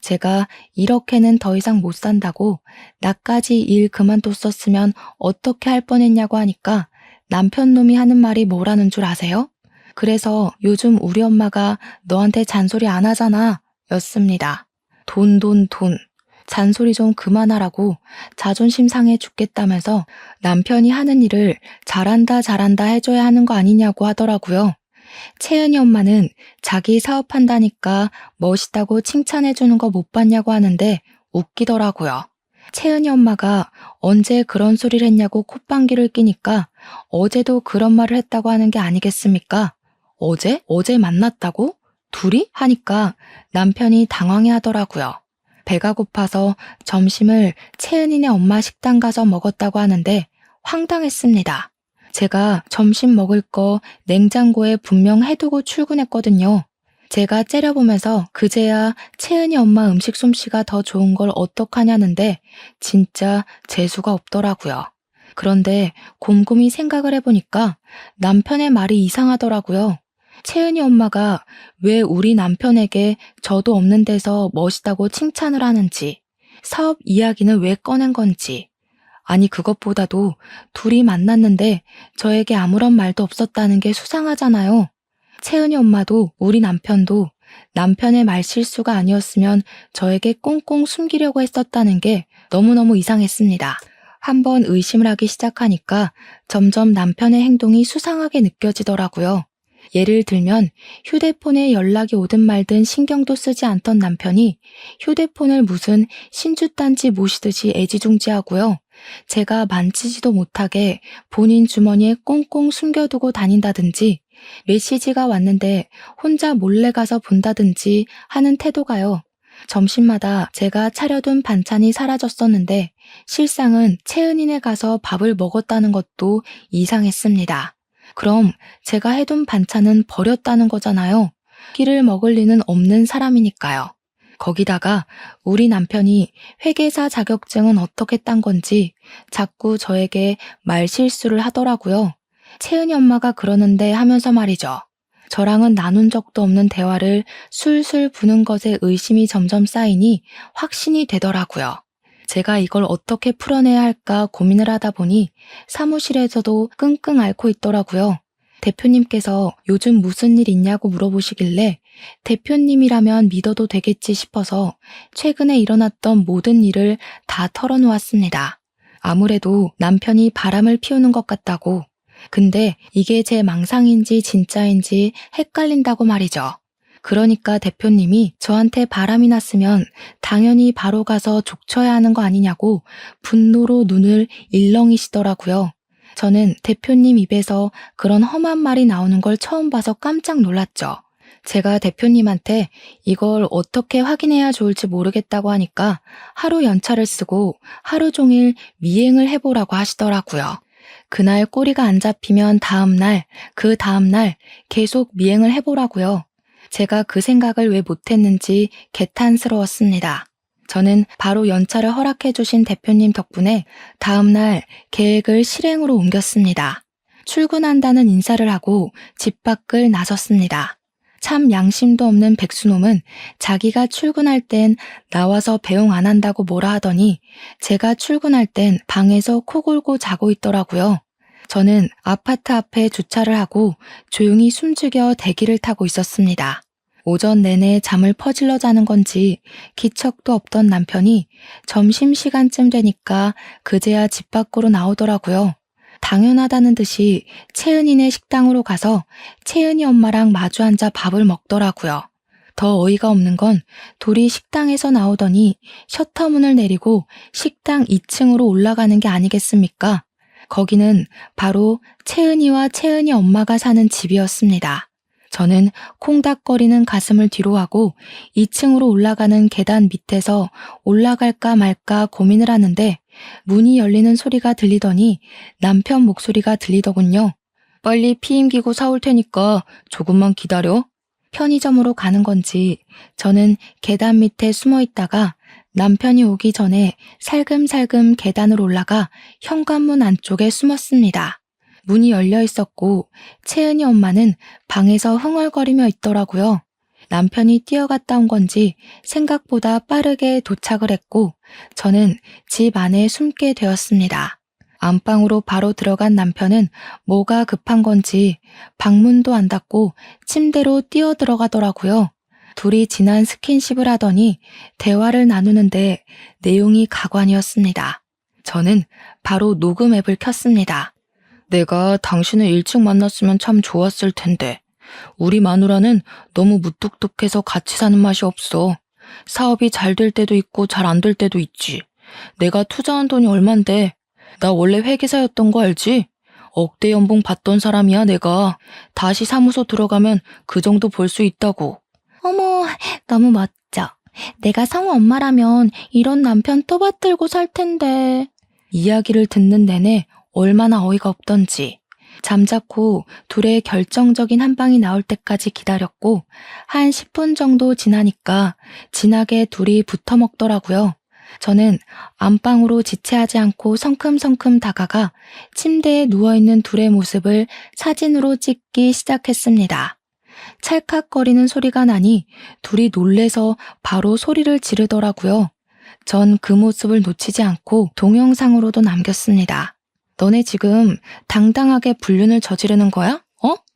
제가 이렇게는 더 이상 못 산다고 나까지 일 그만뒀었으면 어떻게 할 뻔했냐고 하니까 남편 놈이 하는 말이 뭐라는 줄 아세요? 그래서 요즘 우리 엄마가 너한테 잔소리 안 하잖아 였습니다. 돈. 잔소리 좀 그만하라고 자존심 상해 죽겠다면서 남편이 하는 일을 잘한다 해줘야 하는 거 아니냐고 하더라고요. 채은이 엄마는 자기 사업한다니까 멋있다고 칭찬해주는 거 못 봤냐고 하는데 웃기더라고요. 채은이 엄마가 언제 그런 소리를 했냐고 콧방귀를 끼니까 어제도 그런 말을 했다고 하는 게 아니겠습니까? 어제 만났다고? 둘이? 하니까 남편이 당황해 하더라고요. 배가 고파서 점심을 채은이네 엄마 식당 가서 먹었다고 하는데 황당했습니다. 제가 점심 먹을 거 냉장고에 분명 해두고 출근했거든요. 제가 째려보면서 그제야 채은이 엄마 음식 솜씨가 더 좋은 걸 어떡하냐는데 진짜 재수가 없더라고요. 그런데 곰곰이 생각을 해보니까 남편의 말이 이상하더라고요. 채은이 엄마가 왜 우리 남편에게 저도 없는 데서 멋있다고 칭찬을 하는지, 사업 이야기는 왜 꺼낸 건지, 아니 그것보다도 둘이 만났는데 저에게 아무런 말도 없었다는 게 수상하잖아요. 채은이 엄마도 우리 남편도 남편의 말실수가 아니었으면 저에게 꽁꽁 숨기려고 했었다는 게 너무너무 이상했습니다. 한번 의심을 하기 시작하니까 점점 남편의 행동이 수상하게 느껴지더라고요. 예를 들면 휴대폰에 연락이 오든 말든 신경도 쓰지 않던 남편이 휴대폰을 무슨 신주단지 모시듯이 애지중지하고요. 제가 만지지도 못하게 본인 주머니에 꽁꽁 숨겨두고 다닌다든지 메시지가 왔는데 혼자 몰래 가서 본다든지 하는 태도가요. 점심마다 제가 차려둔 반찬이 사라졌었는데 실상은 채은이네 가서 밥을 먹었다는 것도 이상했습니다. 그럼 제가 해둔 반찬은 버렸다는 거잖아요. 끼를 먹을 리는 없는 사람이니까요. 거기다가 우리 남편이 회계사 자격증은 어떻게 딴 건지 자꾸 저에게 말실수를 하더라고요. 채은이 엄마가 그러는데 하면서 말이죠. 저랑은 나눈 적도 없는 대화를 술술 부는 것에 의심이 점점 쌓이니 확신이 되더라고요. 제가 이걸 어떻게 풀어내야 할까 고민을 하다 보니 사무실에서도 끙끙 앓고 있더라고요. 대표님께서 요즘 무슨 일 있냐고 물어보시길래 대표님이라면 믿어도 되겠지 싶어서 최근에 일어났던 모든 일을 다 털어놓았습니다. 아무래도 남편이 바람을 피우는 것 같다고. 근데 이게 제 망상인지 진짜인지 헷갈린다고 말이죠. 그러니까 대표님이 저한테 바람이 났으면 당연히 바로 가서 족쳐야 하는 거 아니냐고 분노로 눈을 일렁이시더라고요. 저는 대표님 입에서 그런 험한 말이 나오는 걸 처음 봐서 깜짝 놀랐죠. 제가 대표님한테 이걸 어떻게 확인해야 좋을지 모르겠다고 하니까 하루 연차를 쓰고 하루 종일 미행을 해보라고 하시더라고요. 그날 꼬리가 안 잡히면 다음날, 그 다음날 계속 미행을 해보라고요. 제가 그 생각을 왜 못했는지 개탄스러웠습니다. 저는 바로 연차를 허락해 주신 대표님 덕분에 다음날 계획을 실행으로 옮겼습니다. 출근한다는 인사를 하고 집 밖을 나섰습니다. 참 양심도 없는 백수놈은 자기가 출근할 땐 나와서 배웅 안 한다고 뭐라 하더니 제가 출근할 땐 방에서 코 골고 자고 있더라고요. 저는 아파트 앞에 주차를 하고 조용히 숨죽여 대기를 타고 있었습니다. 오전 내내 잠을 퍼질러 자는 건지 기척도 없던 남편이 점심시간쯤 되니까 그제야 집 밖으로 나오더라고요. 당연하다는 듯이 채은이네 식당으로 가서 채은이 엄마랑 마주 앉아 밥을 먹더라고요. 더 어이가 없는 건 둘이 식당에서 나오더니 셔터문을 내리고 식당 2층으로 올라가는 게 아니겠습니까? 거기는 바로 채은이와 채은이 엄마가 사는 집이었습니다. 저는 콩닥거리는 가슴을 뒤로 하고 2층으로 올라가는 계단 밑에서 올라갈까 말까 고민을 하는데 문이 열리는 소리가 들리더니 남편 목소리가 들리더군요. 빨리 피임기고 사올 테니까 조금만 기다려. 편의점으로 가는 건지 저는 계단 밑에 숨어 있다가 남편이 오기 전에 살금살금 계단을 올라가 현관문 안쪽에 숨었습니다. 문이 열려 있었고 채은이 엄마는 방에서 흥얼거리며 있더라고요. 남편이 뛰어갔다 온 건지 생각보다 빠르게 도착을 했고 저는 집 안에 숨게 되었습니다. 안방으로 바로 들어간 남편은 뭐가 급한 건지 방문도 안 닫고 침대로 뛰어 들어가더라고요. 둘이 진한 스킨십을 하더니 대화를 나누는데 내용이 가관이었습니다. 저는 바로 녹음 앱을 켰습니다. 내가 당신을 일찍 만났으면 참 좋았을 텐데 우리 마누라는 너무 무뚝뚝해서 같이 사는 맛이 없어. 사업이 잘 될 때도 있고 잘 안 될 때도 있지. 내가 투자한 돈이 얼만데. 나 원래 회계사였던 거 알지? 억대 연봉 받던 사람이야 내가. 다시 사무소 들어가면 그 정도 벌 수 있다고. 어머, 너무 멋져. 내가 성우 엄마라면 이런 남편 또 받들고 살 텐데. 이야기를 듣는 내내 얼마나 어이가 없던지. 잠자코 둘의 결정적인 한 방이 나올 때까지 기다렸고 한 10분 정도 지나니까 진하게 둘이 붙어 먹더라고요. 저는 안방으로 지체하지 않고 성큼성큼 다가가 침대에 누워있는 둘의 모습을 사진으로 찍기 시작했습니다. 찰칵거리는 소리가 나니 둘이 놀래서 바로 소리를 지르더라고요. 전 그 모습을 놓치지 않고 동영상으로도 남겼습니다. 너네 지금 당당하게 불륜을 저지르는 거야?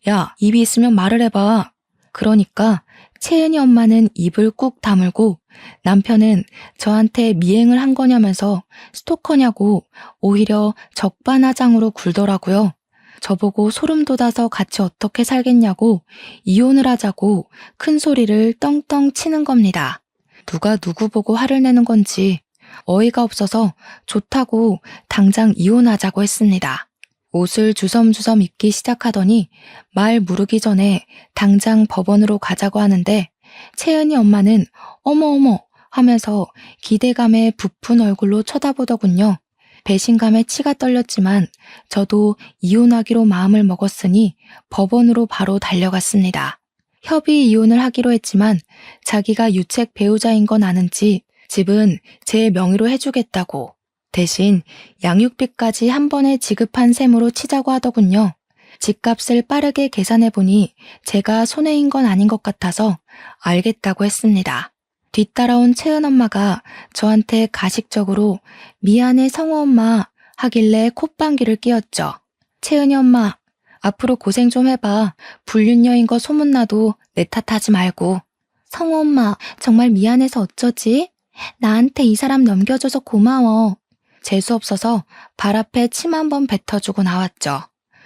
야, 입이 있으면 말을 해봐. 그러니까 채은이 엄마는 입을 꾹 다물고 남편은 저한테 미행을 한 거냐면서 스토커냐고 오히려 적반하장으로 굴더라고요. 저보고 소름 돋아서 같이 어떻게 살겠냐고 이혼을 하자고 큰 소리를 떵떵 치는 겁니다. 누가 누구 보고 화를 내는 건지 어이가 없어서 좋다고 당장 이혼하자고 했습니다. 옷을 주섬주섬 입기 시작하더니 말 무르기 전에 당장 법원으로 가자고 하는데 채은이 엄마는 어머 하면서 기대감에 부푼 얼굴로 쳐다보더군요. 배신감에 치가 떨렸지만 저도 이혼하기로 마음을 먹었으니 법원으로 바로 달려갔습니다. 협의 이혼을 하기로 했지만 자기가 유책 배우자인 건 아는지 집은 제 명의로 해주겠다고 대신 양육비까지 한 번에 지급한 셈으로 치자고 하더군요. 집값을 빠르게 계산해보니 제가 손해인 건 아닌 것 같아서 알겠다고 했습니다. 뒤따라온 채은 엄마가 저한테 가식적으로 미안해 성우 엄마 하길래 콧방귀를 뀌었죠. 채은이 엄마, 앞으로 고생 좀 해봐. 불륜녀인 거 소문나도 내 탓하지 말고. 성우 엄마, 정말 미안해서 어쩌지? 나한테 이 사람 넘겨줘서 고마워. 재수없어서 발 앞에 침 한 번 뱉어주고 나왔죠.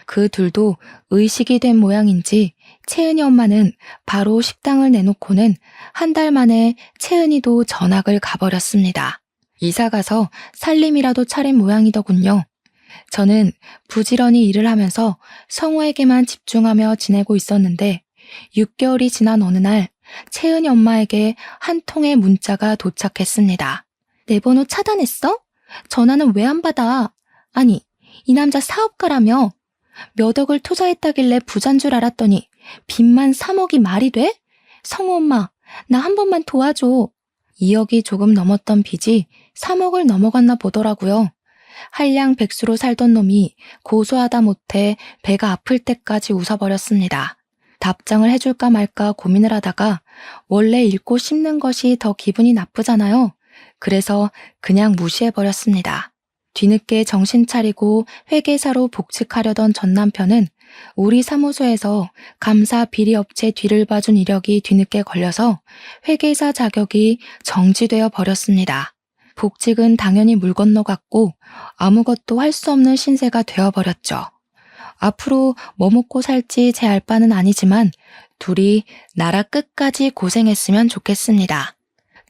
그 둘도 의식이 된 모양인지 채은이 엄마는 바로 식당을 내놓고는 한 달 만에 채은이도 전학을 가버렸습니다. 이사가서 살림이라도 차린 모양이더군요. 저는 부지런히 일을 하면서 성우에게만 집중하며 지내고 있었는데 6개월이 지난 어느 날 채은이 엄마에게 한 통의 문자가 도착했습니다. 내 번호 차단했어? 전화는 왜 안 받아? 아니, 이 남자 사업가라며? 몇 억을 투자했다길래 부자인 줄 알았더니 빚만 3억이 말이 돼? 성우 엄마, 나 한 번만 도와줘. 2억이 조금 넘었던 빚이 3억을 넘어갔나 보더라고요. 한량백수로 살던 놈이 고소하다 못해 배가 아플 때까지 웃어버렸습니다. 답장을 해줄까 말까 고민을 하다가 원래 읽고 씹는 것이 더 기분이 나쁘잖아요. 그래서 그냥 무시해버렸습니다. 뒤늦게 정신 차리고 회계사로 복직하려던 전 남편은 우리 사무소에서 감사 비리업체 뒤를 봐준 이력이 뒤늦게 걸려서 회계사 자격이 정지되어 버렸습니다. 복직은 당연히 물 건너갔고 아무것도 할 수 없는 신세가 되어버렸죠. 앞으로 뭐 먹고 살지 제 알 바는 아니지만 둘이 나라 끝까지 고생했으면 좋겠습니다.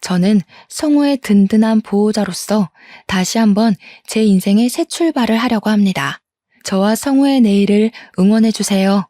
저는 성우의 든든한 보호자로서 다시 한번 제 인생의 새 출발을 하려고 합니다. 저와 성우의 내일을 응원해주세요.